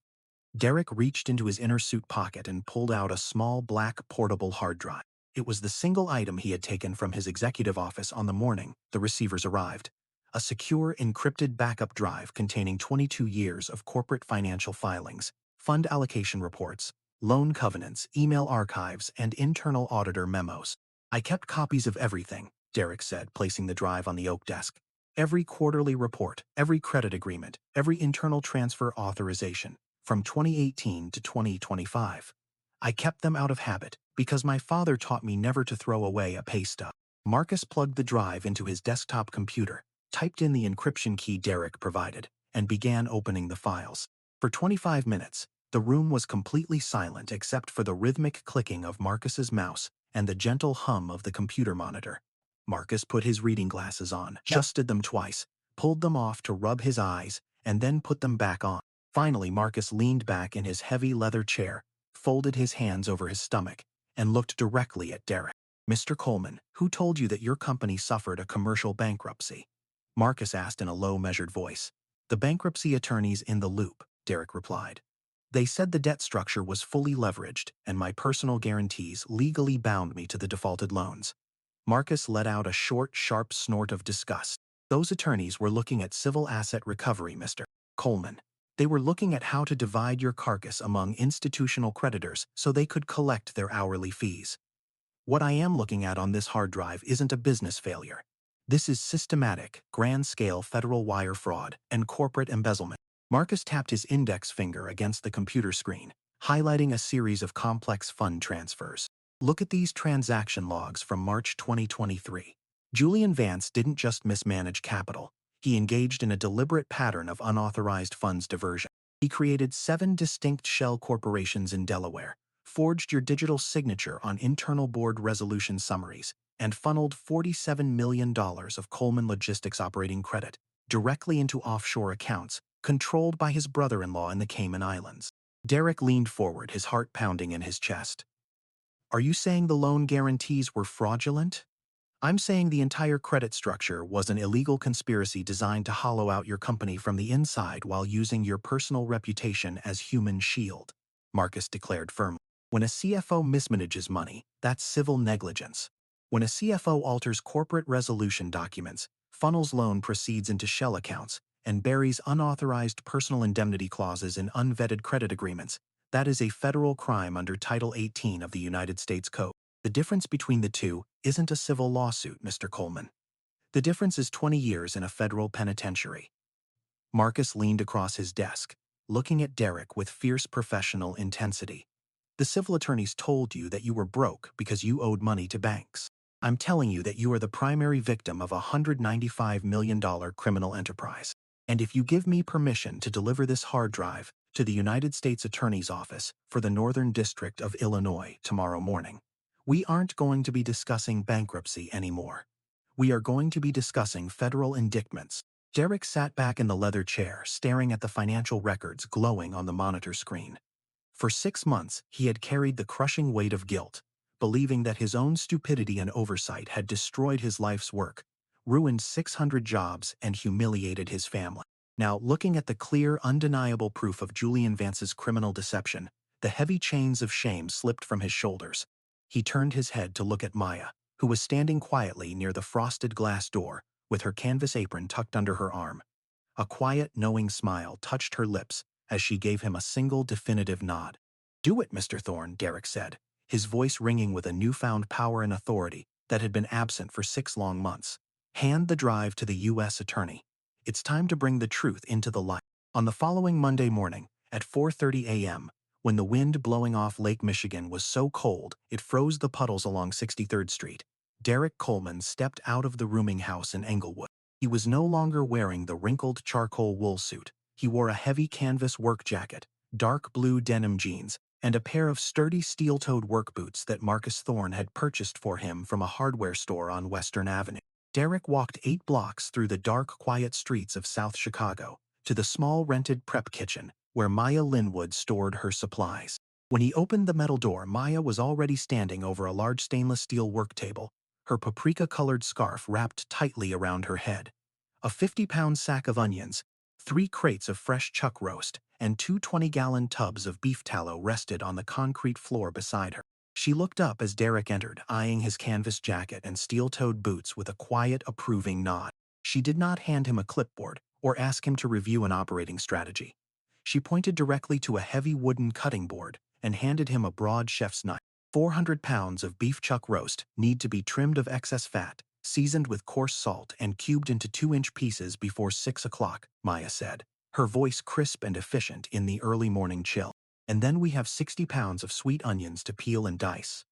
Derrick reached into his inner suit pocket and pulled out a small black portable hard drive. It was the single item he had taken from his executive office on the morning the receivers arrived. A secure, encrypted backup drive containing 22 years of corporate financial filings, fund allocation reports, loan covenants, email archives, and internal auditor memos. "I kept copies of everything," Derrick said, placing the drive on the oak desk. "Every quarterly report, every credit agreement, every internal transfer authorization, from 2018 to 2025. I kept them out of habit, because my father taught me never to throw away a pay stub." Marcus plugged the drive into his desktop computer, typed in the encryption key Derrick provided, and began opening the files. For 25 minutes, the room was completely silent except for the rhythmic clicking of Marcus's mouse and the gentle hum of the computer monitor. Marcus put his reading glasses on, adjusted them twice, pulled them off to rub his eyes, and then put them back on. Finally, Marcus leaned back in his heavy leather chair, folded his hands over his stomach, and looked directly at Derrick. "Mr. Coleman, who told you that your company suffered a commercial bankruptcy?" Marcus asked in a low, measured voice. "The bankruptcy attorneys in the loop," Derrick replied. "They said the debt structure was fully leveraged, and my personal guarantees legally bound me to the defaulted loans." Marcus let out a short, sharp snort of disgust. "Those attorneys were looking at civil asset recovery, Mr. Coleman. They were looking at how to divide your carcass among institutional creditors so they could collect their hourly fees. What I am looking at on this hard drive isn't a business failure. This is systematic, grand-scale federal wire fraud and corporate embezzlement." Marcus tapped his index finger against the computer screen, highlighting a series of complex fund transfers. "Look at these transaction logs from March 2023. Julian Vance didn't just mismanage capital. He engaged in a deliberate pattern of unauthorized funds diversion. He created 7 distinct shell corporations in Delaware, forged your digital signature on internal board resolution summaries, and funneled $47 million of Coleman Logistics operating credit directly into offshore accounts controlled by his brother-in-law in the Cayman Islands. Derrick leaned forward, his heart pounding in his chest. Are you saying the loan guarantees were fraudulent? I'm saying the entire credit structure was an illegal conspiracy designed to hollow out your company from the inside while using your personal reputation as human shield, Marcus declared firmly. When a CFO mismanages money, that's civil negligence. When a CFO alters corporate resolution documents, funnels loan proceeds into shell accounts, and buries unauthorized personal indemnity clauses in unvetted credit agreements, that is a federal crime under Title 18 of the United States Code. The difference between the two isn't a civil lawsuit, Mr. Coleman. The difference is 20 years in a federal penitentiary. Marcus leaned across his desk, looking at Derrick with fierce professional intensity. The civil attorneys told you that you were broke because you owed money to banks. I'm telling you that you are the primary victim of a $195 million criminal enterprise. And if you give me permission to deliver this hard drive to the United States Attorney's Office for the Northern District of Illinois tomorrow morning, we aren't going to be discussing bankruptcy anymore. We are going to be discussing federal indictments. Derrick sat back in the leather chair, staring at the financial records glowing on the monitor screen. For 6 months, he had carried the crushing weight of guilt, believing that his own stupidity and oversight had destroyed his life's work, ruined 600 jobs, and humiliated his family. Now, looking at the clear, undeniable proof of Julian Vance's criminal deception, the heavy chains of shame slipped from his shoulders. He turned his head to look at Maya, who was standing quietly near the frosted glass door, with her canvas apron tucked under her arm. A quiet, knowing smile touched her lips as she gave him a single definitive nod. "Do it, Mr. Thorne," Derrick said, his voice ringing with a newfound power and authority that had been absent for 6 long months. "Hand the drive to the U.S. Attorney. It's time to bring the truth into the light." On the following Monday morning, at 4:30 a.m., when the wind blowing off Lake Michigan was so cold it froze the puddles along 63rd Street, Derrick Coleman stepped out of the rooming house in Englewood. He was no longer wearing the wrinkled charcoal wool suit. He wore a heavy canvas work jacket, dark blue denim jeans, and a pair of sturdy steel-toed work boots that Marcus Thorne had purchased for him from a hardware store on Western Avenue. Derrick walked 8 blocks through the dark, quiet streets of South Chicago to the small rented prep kitchen where Maya Linwood stored her supplies. When he opened the metal door, Maya was already standing over a large stainless steel work table, her paprika-colored scarf wrapped tightly around her head. A 50-pound sack of onions, 3 crates of fresh chuck roast, and 2 20-gallon tubs of beef tallow rested on the concrete floor beside her. She looked up as Derrick entered, eyeing his canvas jacket and steel-toed boots with a quiet, approving nod. She did not hand him a clipboard or ask him to review an operating strategy. She pointed directly to a heavy wooden cutting board and handed him a broad chef's knife. 400 pounds of beef chuck roast need to be trimmed of excess fat, seasoned with coarse salt, and cubed into 2-inch pieces before 6 o'clock, Maya said, her voice crisp and efficient in the early morning chill. And then we have 60 pounds of sweet onions to peel and dice.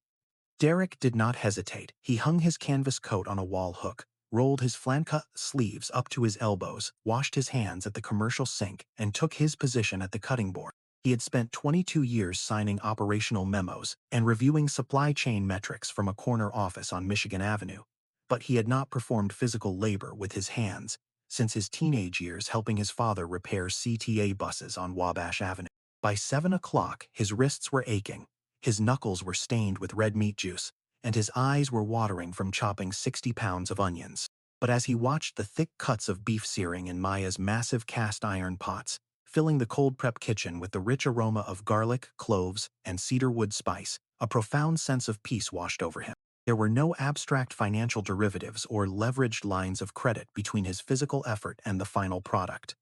Derrick did not hesitate. He hung his canvas coat on a wall hook, rolled his flannel-cut sleeves up to his elbows, washed his hands at the commercial sink, and took his position at the cutting board. He had spent 22 years signing operational memos and reviewing supply chain metrics from a corner office on Michigan Avenue, but he had not performed physical labor with his hands since his teenage years helping his father repair CTA buses on Wabash Avenue. By 7 o'clock, his wrists were aching, his knuckles were stained with red meat juice, and his eyes were watering from chopping 60 pounds of onions. But as he watched the thick cuts of beef searing in Maya's massive cast-iron pots, filling the cold prep kitchen with the rich aroma of garlic, cloves, and cedarwood spice, a profound sense of peace washed over him. There were no abstract financial derivatives or leveraged lines of credit between his physical effort and the final product.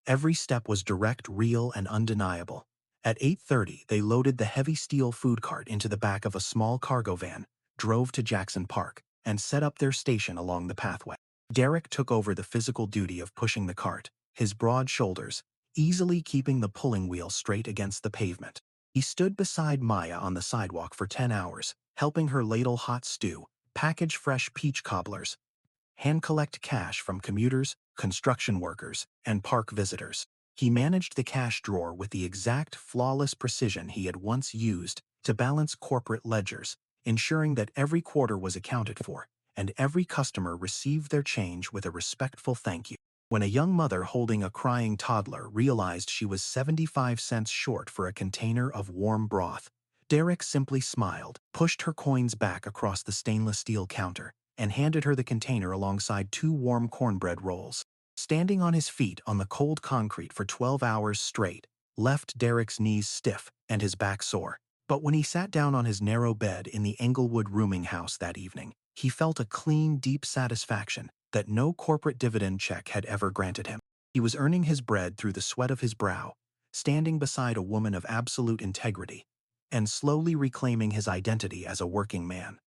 Every step was direct, real, and undeniable. At 8:30, they loaded the heavy steel food cart into the back of a small cargo van, drove to Jackson Park, and set up their station along the pathway. Derrick took over the physical duty of pushing the cart, his broad shoulders easily keeping the pulling wheel straight against the pavement. He stood beside Maya on the sidewalk for 10 hours, helping her ladle hot stew, package fresh peach cobblers, hand collect cash from commuters, construction workers, and park visitors. He managed the cash drawer with the exact flawless precision he had once used to balance corporate ledgers, ensuring that every quarter was accounted for, and every customer received their change with a respectful thank you. When a young mother holding a crying toddler realized she was 75 cents short for a container of warm broth, Derrick simply smiled, pushed her coins back across the stainless steel counter, and handed her the container alongside 2 warm cornbread rolls. Standing on his feet on the cold concrete for 12 hours straight left Derrick's knees stiff and his back sore. But when he sat down on his narrow bed in the Englewood rooming house that evening, he felt a clean, deep satisfaction that no corporate dividend check had ever granted him. He was earning his bread through the sweat of his brow, standing beside a woman of absolute integrity, and slowly reclaiming his identity as a working man.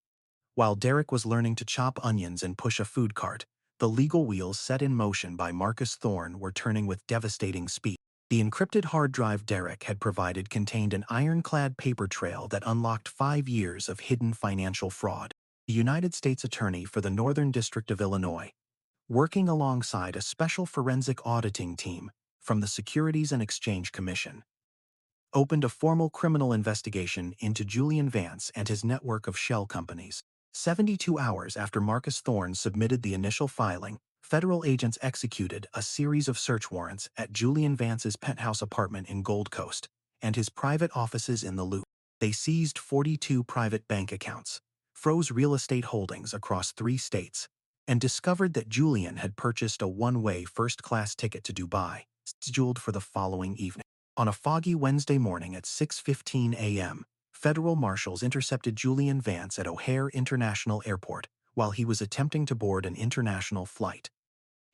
While Derrick was learning to chop onions and push a food cart, the legal wheels set in motion by Marcus Thorne were turning with devastating speed. The encrypted hard drive Derrick had provided contained an ironclad paper trail that unlocked 5 years of hidden financial fraud. The United States Attorney for the Northern District of Illinois, working alongside a special forensic auditing team from the Securities and Exchange Commission, opened a formal criminal investigation into Julian Vance and his network of shell companies. 72 hours after Marcus Thorne submitted the initial filing, federal agents executed a series of search warrants at Julian Vance's penthouse apartment in Gold Coast and his private offices in the Loop. They seized 42 private bank accounts, froze real estate holdings across 3 states, and discovered that Julian had purchased a one-way first-class ticket to Dubai, scheduled for the following evening. On a foggy Wednesday morning at 6:15 a.m., federal marshals intercepted Julian Vance at O'Hare International Airport while he was attempting to board an international flight.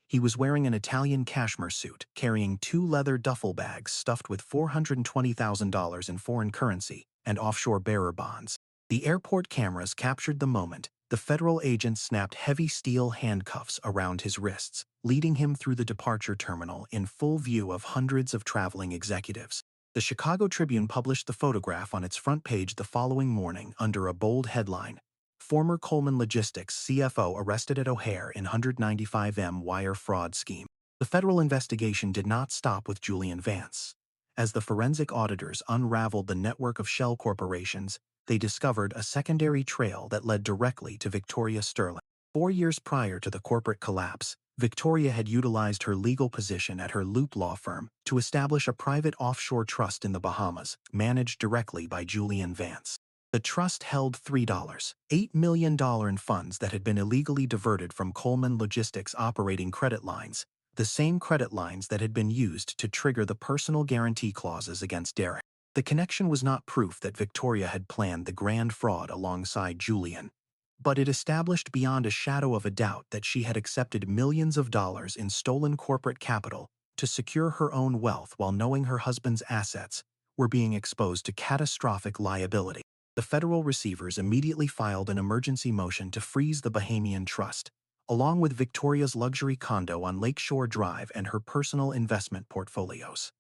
He was wearing an Italian cashmere suit, carrying 2 leather duffel bags stuffed with $420,000 in foreign currency and offshore bearer bonds. The airport cameras captured the moment. The federal agent snapped heavy steel handcuffs around his wrists, leading him through the departure terminal in full view of hundreds of traveling executives. The Chicago Tribune published the photograph on its front page the following morning under a bold headline: Former Coleman Logistics CFO arrested at O'Hare in 195M wire fraud scheme. The federal investigation did not stop with Julian Vance. As the forensic auditors unraveled the network of shell corporations, they discovered a secondary trail that led directly to Victoria Sterling. 4 years prior to the corporate collapse, Victoria had utilized her legal position at her Loop law firm to establish a private offshore trust in the Bahamas, managed directly by Julian Vance. The trust held $3.8 million in funds that had been illegally diverted from Coleman Logistics operating credit lines, the same credit lines that had been used to trigger the personal guarantee clauses against Derrick. The connection was not proof that Victoria had planned the grand fraud alongside Julian, but it established beyond a shadow of a doubt that she had accepted millions of dollars in stolen corporate capital to secure her own wealth while knowing her husband's assets were being exposed to catastrophic liability. The federal receivers immediately filed an emergency motion to freeze the Bahamian trust, along with Victoria's luxury condo on Lakeshore Drive and her personal investment portfolios.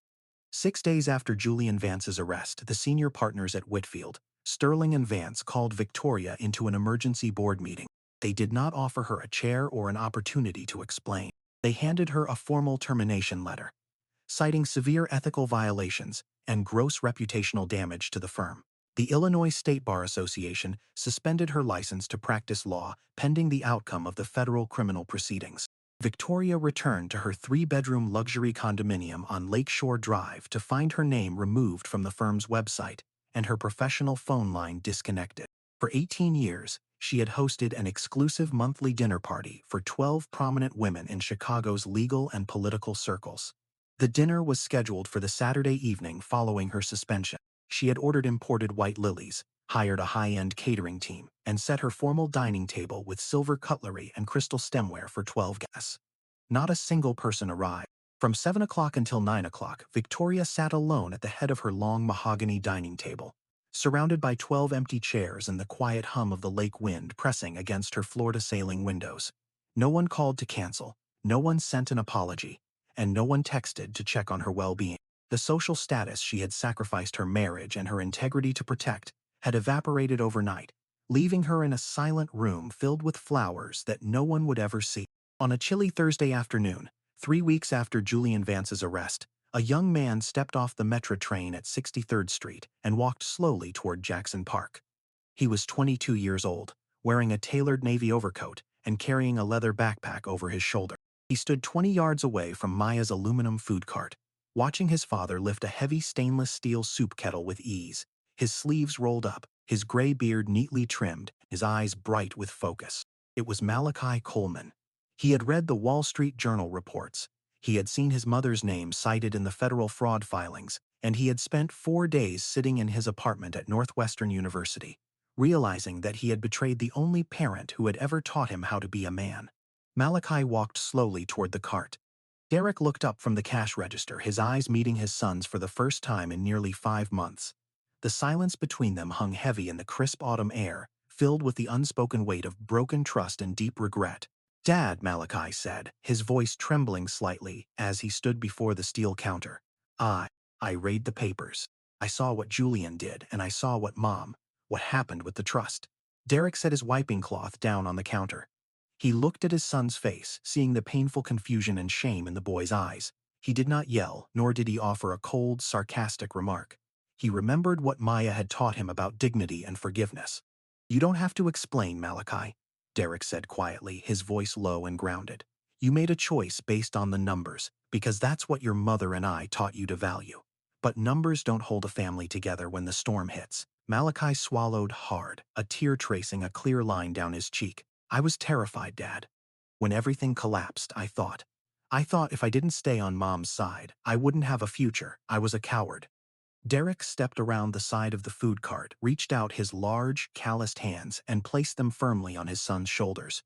6 days after Julian Vance's arrest, the senior partners at Whitfield, Sterling and Vance, called Victoria into an emergency board meeting. They did not offer her a chair or an opportunity to explain. They handed her a formal termination letter, citing severe ethical violations and gross reputational damage to the firm. The Illinois State Bar Association suspended her license to practice law pending the outcome of the federal criminal proceedings. Victoria returned to her 3-bedroom luxury condominium on Lakeshore Drive to find her name removed from the firm's website and her professional phone line disconnected. For 18 years, she had hosted an exclusive monthly dinner party for 12 prominent women in Chicago's legal and political circles. The dinner was scheduled for the Saturday evening following her suspension. She had ordered imported white lilies, hired a high-end catering team, and set her formal dining table with silver cutlery and crystal stemware for 12 guests. Not a single person arrived. From 7 o'clock until 9 o'clock, Victoria sat alone at the head of her long mahogany dining table, surrounded by 12 empty chairs and the quiet hum of the lake wind pressing against her floor-to-ceiling windows. No one called to cancel, no one sent an apology, and no one texted to check on her well-being. The social status she had sacrificed her marriage and her integrity to protect had evaporated overnight, leaving her in a silent room filled with flowers that no one would ever see. On a chilly Thursday afternoon, 3 weeks after Julian Vance's arrest, A young man stepped off the Metro train at 63rd Street and walked slowly toward Jackson Park. He was 22 years old, wearing a tailored navy overcoat and carrying a leather backpack over his shoulder. He stood 20 yards away from Maya's aluminum food cart, watching his father lift a heavy stainless steel soup kettle with ease, his sleeves rolled up, his gray beard neatly trimmed, his eyes bright with focus. It was Malachi Coleman. He had read the Wall Street Journal reports. He had seen his mother's name cited in the federal fraud filings, and he had spent 4 days sitting in his apartment at Northwestern University, realizing that he had betrayed the only parent who had ever taught him how to be a man. Malachi walked slowly toward the cart. Derrick looked up from the cash register, his eyes meeting his son's for the first time in nearly 5 months. The silence between them hung heavy in the crisp autumn air, filled with the unspoken weight of broken trust and deep regret. "Dad," Malachi said, his voice trembling slightly as he stood before the steel counter. I read the papers. I saw what Julian did, and I saw what happened with the trust." Derrick set his wiping cloth down on the counter. He looked at his son's face, seeing the painful confusion and shame in the boy's eyes. He did not yell, nor did he offer a cold, sarcastic remark. He remembered what Maya had taught him about dignity and forgiveness. "You don't have to explain, Malachi," Derrick said quietly, his voice low and grounded. "You made a choice based on the numbers, because that's what your mother and I taught you to value. But numbers don't hold a family together when the storm hits." Malachi swallowed hard, a tear tracing a clear line down his cheek. "I was terrified, Dad. When everything collapsed, I thought if I didn't stay on Mom's side, I wouldn't have a future. I was a coward." Derrick stepped around the side of the food cart, reached out his large, calloused hands, and placed them firmly on his son's shoulders.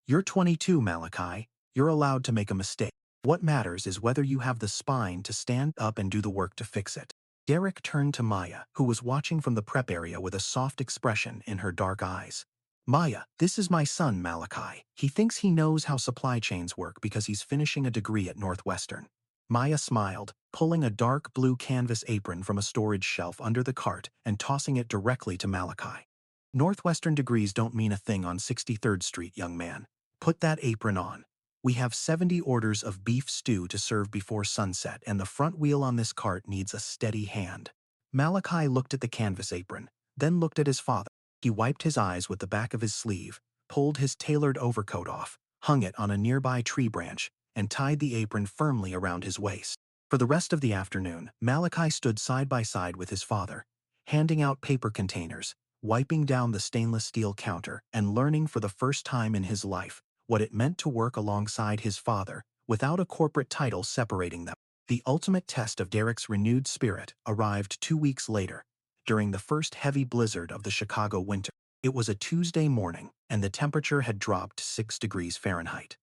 "You're 22, Malachi. You're allowed to make a mistake. What matters is whether you have the spine to stand up and do the work to fix it." Derrick turned to Maya, who was watching from the prep area with a soft expression in her dark eyes. "Maya, this is my son, Malachi. He thinks he knows how supply chains work because he's finishing a degree at Northwestern." Maya smiled, pulling a dark blue canvas apron from a storage shelf under the cart and tossing it directly to Malachi. "Northwestern degrees don't mean a thing on 63rd Street, young man. Put that apron on. We have 70 orders of beef stew to serve before sunset, and the front wheel on this cart needs a steady hand." Malachi looked at the canvas apron, then looked at his father. He wiped his eyes with the back of his sleeve, pulled his tailored overcoat off, hung it on a nearby tree branch, and tied the apron firmly around his waist. For the rest of the afternoon, Malachi stood side by side with his father, handing out paper containers, wiping down the stainless steel counter, and learning for the first time in his life what it meant to work alongside his father without a corporate title separating them. The ultimate test of Derrick's renewed spirit arrived 2 weeks later, during the first heavy blizzard of the Chicago winter. It was a Tuesday morning, and the temperature had dropped 6 degrees Fahrenheit.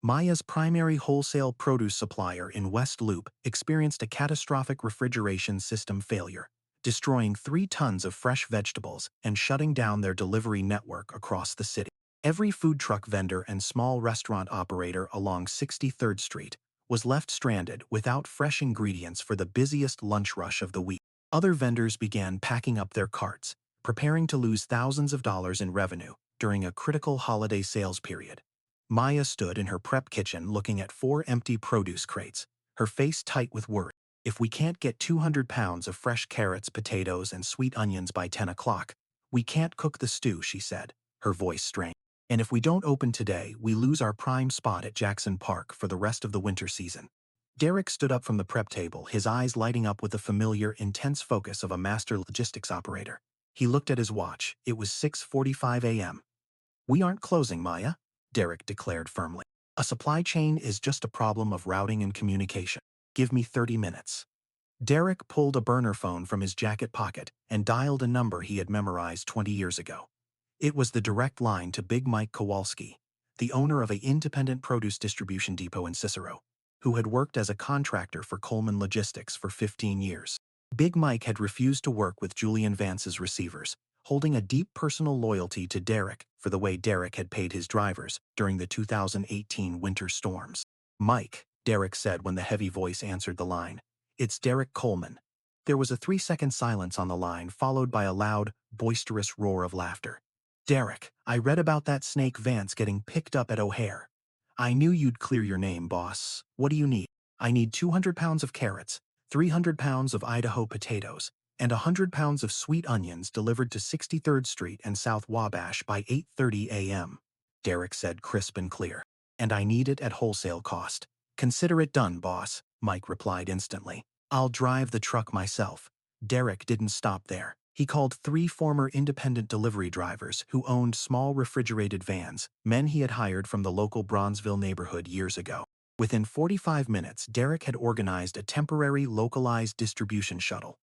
Maya's primary wholesale produce supplier in West Loop experienced a catastrophic refrigeration system failure, destroying 3 tons of fresh vegetables and shutting down their delivery network across the city. Every food truck vendor and small restaurant operator along 63rd Street was left stranded without fresh ingredients for the busiest lunch rush of the week. Other vendors began packing up their carts, preparing to lose thousands of dollars in revenue during a critical holiday sales period. Maya stood in her prep kitchen looking at 4 empty produce crates, her face tight with worry. "If we can't get 200 pounds of fresh carrots, potatoes, and sweet onions by 10 o'clock, we can't cook the stew," she said, her voice strained. "And if we don't open today, we lose our prime spot at Jackson Park for the rest of the winter season." Derrick stood up from the prep table, his eyes lighting up with the familiar, intense focus of a master logistics operator. He looked at his watch. It was 6:45 a.m. "We aren't closing, Maya," Derrick declared firmly. "A supply chain is just a problem of routing and communication. Give me 30 minutes. Derrick pulled a burner phone from his jacket pocket and dialed a number he had memorized 20 years ago. It was the direct line to Big Mike Kowalski, the owner of an independent produce distribution depot in Cicero, who had worked as a contractor for Coleman Logistics for 15 years. Big Mike had refused to work with Julian Vance's receivers, holding a deep personal loyalty to Derrick for the way Derrick had paid his drivers during the 2018 winter storms. "Mike," Derrick said when the heavy voice answered the line. "It's Derrick Coleman." There was a 3-second silence on the line, followed by a loud, boisterous roar of laughter. "Derrick, I read about that snake Vance getting picked up at O'Hare. I knew you'd clear your name, boss. What do you need?" I need 200 pounds of carrots, 300 pounds of Idaho potatoes, and 100 pounds of sweet onions delivered to 63rd Street and South Wabash by 8:30 a.m., Derrick said crisp and clear. And I need it at wholesale cost. Consider it done, boss, Mike replied instantly. I'll drive the truck myself. Derrick didn't stop there. He called 3 former independent delivery drivers who owned small refrigerated vans, men he had hired from the local Bronzeville neighborhood years ago. Within 45 minutes, Derrick had organized a temporary localized distribution shuttle.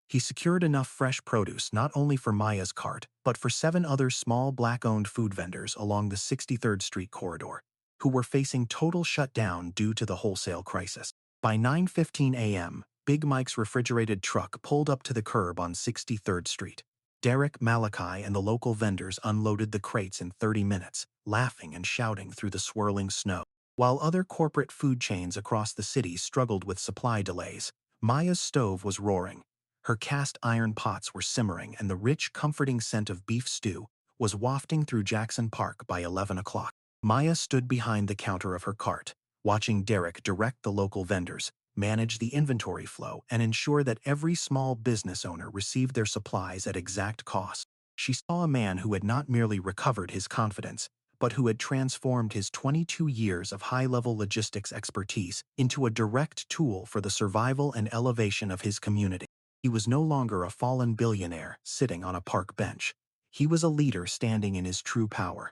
He secured enough fresh produce not only for Maya's cart, but for 7 other small black-owned food vendors along the 63rd Street corridor, who were facing total shutdown due to the wholesale crisis. By 9:15 a.m., Big Mike's refrigerated truck pulled up to the curb on 63rd Street. Derrick, Malachi, and the local vendors unloaded the crates in 30 minutes, laughing and shouting through the swirling snow. While other corporate food chains across the city struggled with supply delays, Maya's stove was roaring. Her cast iron pots were simmering and the rich, comforting scent of beef stew was wafting through Jackson Park by 11 o'clock. Maya stood behind the counter of her cart, watching Derrick direct the local vendors, manage the inventory flow, and ensure that every small business owner received their supplies at exact cost. She saw a man who had not merely recovered his confidence, but who had transformed his 22 years of high-level logistics expertise into a direct tool for the survival and elevation of his community. He was no longer a fallen billionaire sitting on a park bench. He was a leader standing in his true power.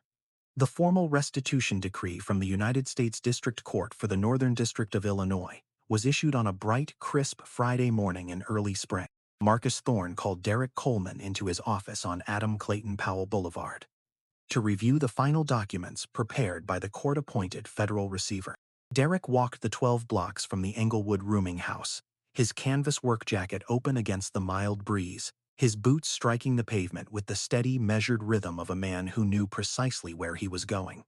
The formal restitution decree from the United States District Court for the Northern District of Illinois was issued on a bright, crisp Friday morning in early spring. Marcus Thorne called Derrick Coleman into his office on Adam Clayton Powell Boulevard to review the final documents prepared by the court-appointed federal receiver. Derrick walked the 12 blocks from the Englewood rooming house, his canvas work jacket open against the mild breeze, his boots striking the pavement with the steady, measured rhythm of a man who knew precisely where he was going.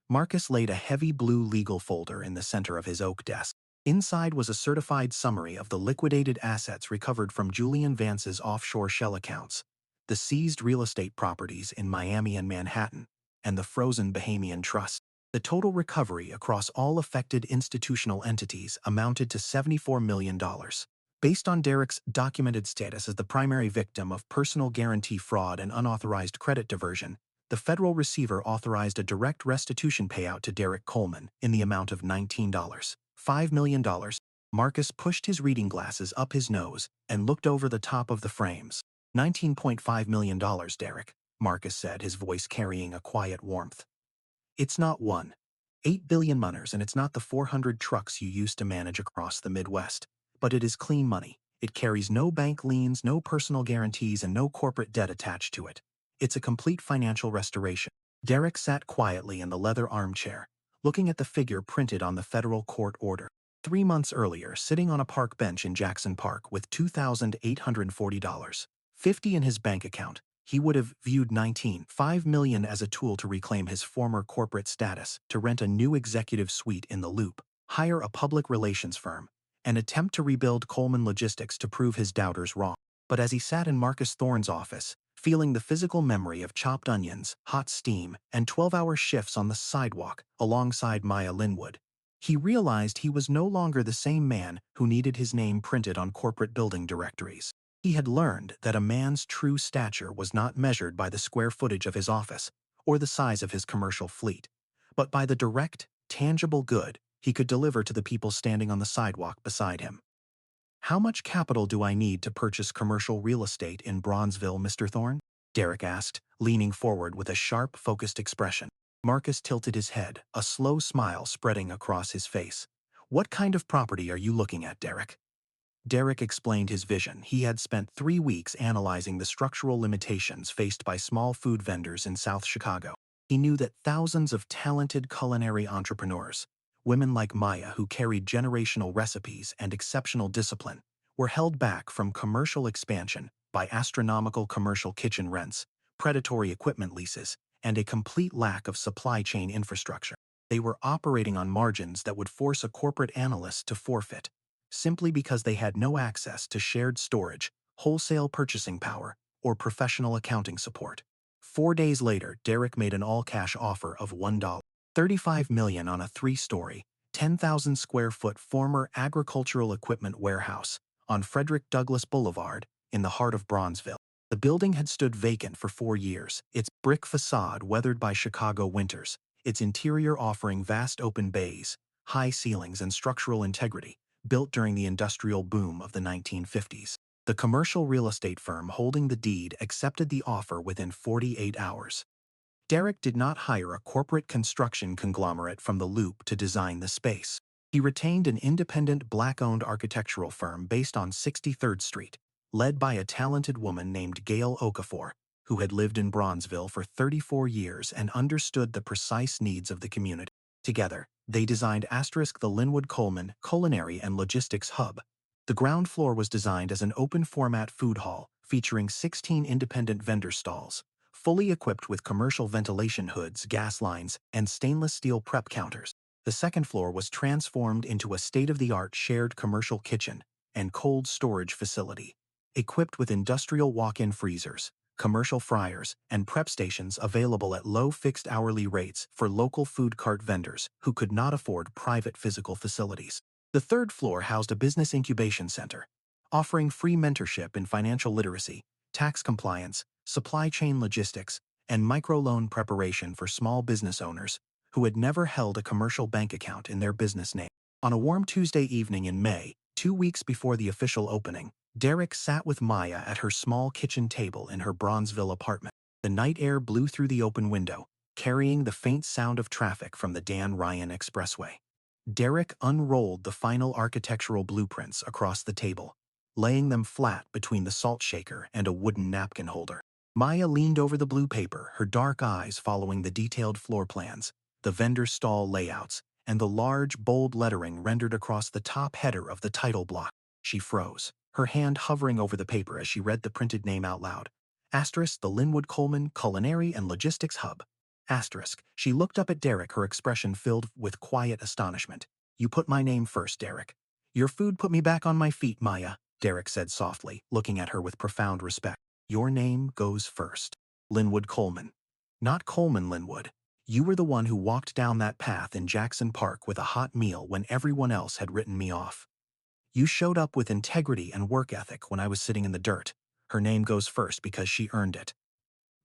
Marcus laid a heavy blue legal folder in the center of his oak desk. Inside was a certified summary of the liquidated assets recovered from Julian Vance's offshore shell accounts, the seized real estate properties in Miami and Manhattan, and the frozen Bahamian trust. The total recovery across all affected institutional entities amounted to $74 million. Based on Derrick's documented status as the primary victim of personal guarantee fraud and unauthorized credit diversion, the federal receiver authorized a direct restitution payout to Derrick Coleman in the amount of $19.5 million. Marcus pushed his reading glasses up his nose and looked over the top of the frames. $19.5 million, Derrick, Marcus said, his voice carrying a quiet warmth. It's not 1.8 billion moners, and it's not the 400 trucks you used to manage across the Midwest. But it is clean money. It carries no bank liens, no personal guarantees, and no corporate debt attached to it. It's a complete financial restoration. Derrick sat quietly in the leather armchair, looking at the figure printed on the federal court order. 3 months earlier, sitting on a park bench in Jackson Park with $2,840.50 in his bank account, he would have viewed $19.5 million as a tool to reclaim his former corporate status, to rent a new executive suite in the Loop, hire a public relations firm, and attempt to rebuild Coleman Logistics to prove his doubters wrong. But as he sat in Marcus Thorne's office, feeling the physical memory of chopped onions, hot steam, and 12-hour shifts on the sidewalk alongside Maya Linwood, he realized he was no longer the same man who needed his name printed on corporate building directories. He had learned that a man's true stature was not measured by the square footage of his office or the size of his commercial fleet, but by the direct, tangible good he could deliver to the people standing on the sidewalk beside him. "How much capital do I need to purchase commercial real estate in Bronzeville, Mr. Thorne?" Derrick asked, leaning forward with a sharp, focused expression. Marcus tilted his head, a slow smile spreading across his face. "What kind of property are you looking at, Derrick?" Derrick explained his vision. He had spent 3 weeks analyzing the structural limitations faced by small food vendors in South Chicago. He knew that thousands of talented culinary entrepreneurs, women like Maya who carried generational recipes and exceptional discipline, were held back from commercial expansion by astronomical commercial kitchen rents, predatory equipment leases, and a complete lack of supply chain infrastructure. They were operating on margins that would force a corporate analyst to forfeit, simply because they had no access to shared storage, wholesale purchasing power, or professional accounting support. 4 days later, Derrick made an all-cash offer of $1.35 million on a 3-story, 10,000 square foot former agricultural equipment warehouse on Frederick Douglass Boulevard in the heart of Bronzeville. The building had stood vacant for 4 years, its brick facade weathered by Chicago winters, its interior offering vast open bays, high ceilings, and structural integrity, built during the industrial boom of the 1950s. The commercial real estate firm holding the deed accepted the offer within 48 hours. Derrick did not hire a corporate construction conglomerate from the Loop to design the space. He retained an independent black-owned architectural firm based on 63rd Street, led by a talented woman named Gail Okafor, who had lived in Bronzeville for 34 years and understood the precise needs of the community. Together, they designed the Linwood Coleman Culinary and Logistics Hub. The ground floor was designed as an open-format food hall featuring 16 independent vendor stalls, fully equipped with commercial ventilation hoods, gas lines, and stainless steel prep counters. The second floor was transformed into a state-of-the-art shared commercial kitchen and cold storage facility, equipped with industrial walk-in freezers, commercial fryers, and prep stations available at low fixed hourly rates for local food cart vendors who could not afford private physical facilities. The third floor housed a business incubation center, offering free mentorship in financial literacy, tax compliance, supply chain logistics, and microloan preparation for small business owners who had never held a commercial bank account in their business name. On a warm Tuesday evening in May, 2 weeks before the official opening, Derrick sat with Maya at her small kitchen table in her Bronzeville apartment. The night air blew through the open window, carrying the faint sound of traffic from the Dan Ryan Expressway. Derrick unrolled the final architectural blueprints across the table, laying them flat between the salt shaker and a wooden napkin holder. Maya leaned over the blue paper, her dark eyes following the detailed floor plans, the vendor stall layouts, and the large, bold lettering rendered across the top header of the title block. She froze, her hand hovering over the paper as she read the printed name out loud. The Linwood Coleman Culinary and Logistics Hub. She looked up at Derrick, her expression filled with quiet astonishment. You put my name first, Derrick. Your food put me back on my feet, Maya, Derrick said softly, looking at her with profound respect. Your name goes first. Linwood Coleman. Not Coleman Linwood. You were the one who walked down that path in Jackson Park with a hot meal when everyone else had written me off. You showed up with integrity and work ethic when I was sitting in the dirt. Her name goes first because she earned it.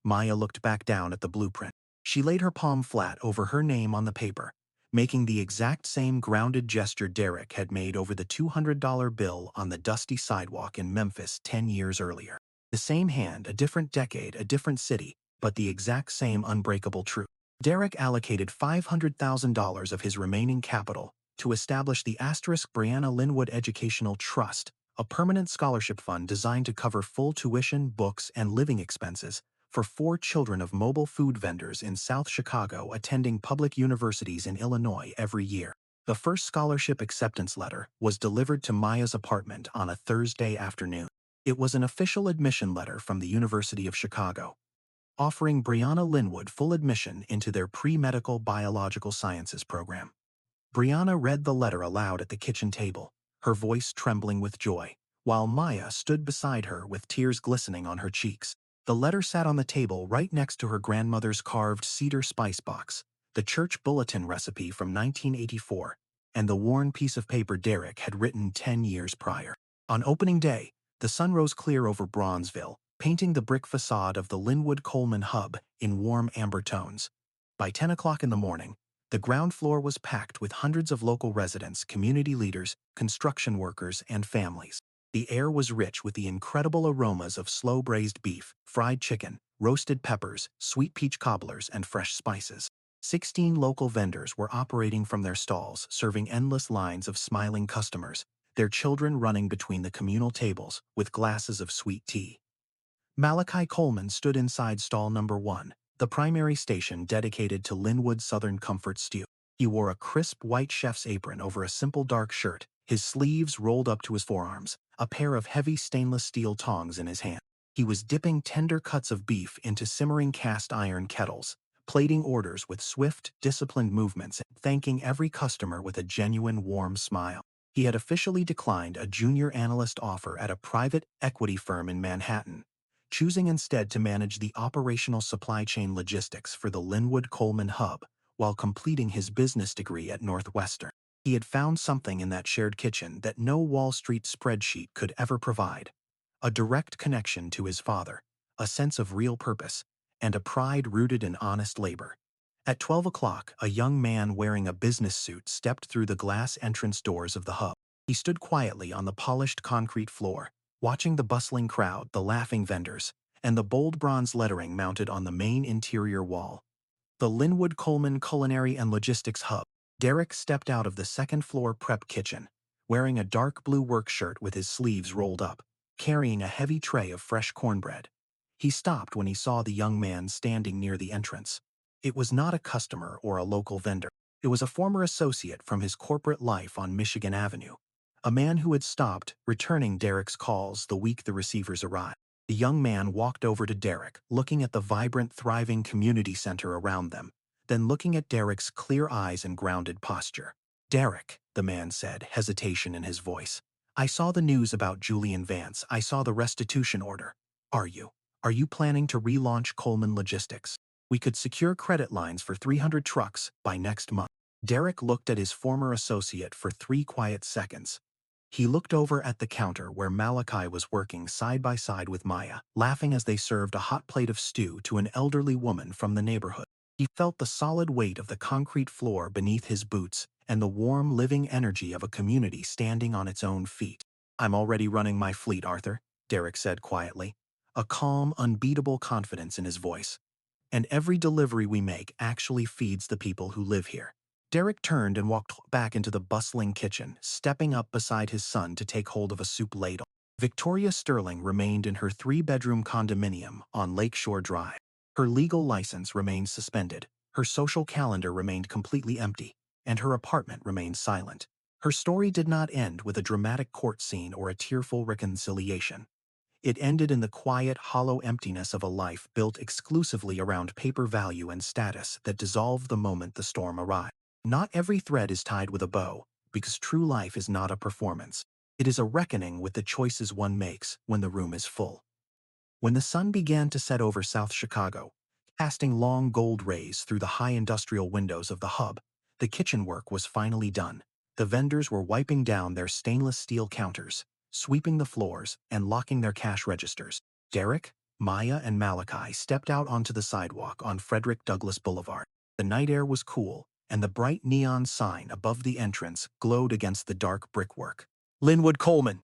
Maya looked back down at the blueprint. She laid her palm flat over her name on the paper, making the exact same grounded gesture Derrick had made over the $200 bill on the dusty sidewalk in Memphis 10 years earlier. The same hand, a different decade, a different city, but the exact same unbreakable truth. Derrick allocated $500,000 of his remaining capital to establish the Maya Linwood Educational Trust, a permanent scholarship fund designed to cover full tuition, books, and living expenses for 4 children of mobile food vendors in South Chicago attending public universities in Illinois every year. The first scholarship acceptance letter was delivered to Maya's apartment on a Thursday afternoon. It was an official admission letter from the University of Chicago, offering Brianna Linwood full admission into their pre-medical biological sciences program. Brianna read the letter aloud at the kitchen table, her voice trembling with joy, while Maya stood beside her with tears glistening on her cheeks. The letter sat on the table right next to her grandmother's carved cedar spice box, the church bulletin recipe from 1984, and the worn piece of paper Derrick had written 10 years prior. On opening day, the sun rose clear over Bronzeville, painting the brick facade of the Linwood Coleman Hub in warm amber tones. By 10 o'clock in the morning, the ground floor was packed with hundreds of local residents, community leaders, construction workers, and families. The air was rich with the incredible aromas of slow-braised beef, fried chicken, roasted peppers, sweet peach cobblers, and fresh spices. 16 local vendors were operating from their stalls, serving endless lines of smiling customers, their children running between the communal tables with glasses of sweet tea. Malachi Coleman stood inside stall number 1, the primary station dedicated to Linwood Southern Comfort stew. He wore a crisp white chef's apron over a simple dark shirt, his sleeves rolled up to his forearms, a pair of heavy stainless steel tongs in his hand. He was dipping tender cuts of beef into simmering cast iron kettles, plating orders with swift, disciplined movements, and thanking every customer with a genuine warm smile. He had officially declined a junior analyst offer at a private equity firm in Manhattan, choosing instead to manage the operational supply chain logistics for the Linwood Coleman Hub while completing his business degree at Northwestern. He had found something in that shared kitchen that no Wall Street spreadsheet could ever provide. A direct connection to his father, a sense of real purpose, and a pride rooted in honest labor. At 12 o'clock, a young man wearing a business suit stepped through the glass entrance doors of the hub. He stood quietly on the polished concrete floor, watching the bustling crowd, the laughing vendors, and the bold bronze lettering mounted on the main interior wall. The Linwood Coleman Culinary and Logistics Hub. Derrick stepped out of the second-floor prep kitchen, wearing a dark blue work shirt with his sleeves rolled up, carrying a heavy tray of fresh cornbread. He stopped when he saw the young man standing near the entrance. It was not a customer or a local vendor. It was a former associate from his corporate life on Michigan Avenue. A man who had stopped, returning Derrick's calls the week the receivers arrived. The young man walked over to Derrick, looking at the vibrant, thriving community center around them, then looking at Derrick's clear eyes and grounded posture. "Derrick," the man said, hesitation in his voice. "I saw the news about Julian Vance. I saw the restitution order. Are you? Are you planning to relaunch Coleman Logistics? We could secure credit lines for 300 trucks by next month." Derrick looked at his former associate for 3 quiet seconds. He looked over at the counter where Malachi was working side by side with Maya, laughing as they served a hot plate of stew to an elderly woman from the neighborhood. He felt the solid weight of the concrete floor beneath his boots and the warm, living energy of a community standing on its own feet. "I'm already running my fleet, Arthur," Derrick said quietly, a calm, unbeatable confidence in his voice. "And every delivery we make actually feeds the people who live here." Derrick turned and walked back into the bustling kitchen, stepping up beside his son to take hold of a soup ladle. Victoria Sterling remained in her 3-bedroom condominium on Lakeshore Drive. Her legal license remained suspended, her social calendar remained completely empty, and her apartment remained silent. Her story did not end with a dramatic court scene or a tearful reconciliation. It ended in the quiet, hollow emptiness of a life built exclusively around paper value and status that dissolved the moment the storm arrived. Not every thread is tied with a bow, because true life is not a performance. It is a reckoning with the choices one makes when the room is full. When the sun began to set over South Chicago, casting long gold rays through the high industrial windows of the hub, the kitchen work was finally done. The vendors were wiping down their stainless steel counters, sweeping the floors, and locking their cash registers. Derrick, Maya, and Malachi stepped out onto the sidewalk on Frederick Douglass Boulevard. The night air was cool, and the bright neon sign above the entrance glowed against the dark brickwork. "Linwood Coleman."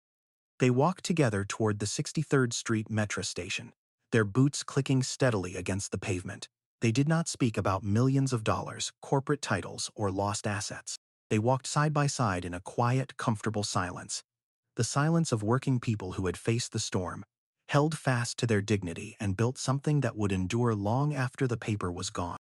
They walked together toward the 63rd Street Metro station, their boots clicking steadily against the pavement. They did not speak about millions of dollars, corporate titles, or lost assets. They walked side by side in a quiet, comfortable silence. The silence of working people who had faced the storm, held fast to their dignity, and built something that would endure long after the paper was gone.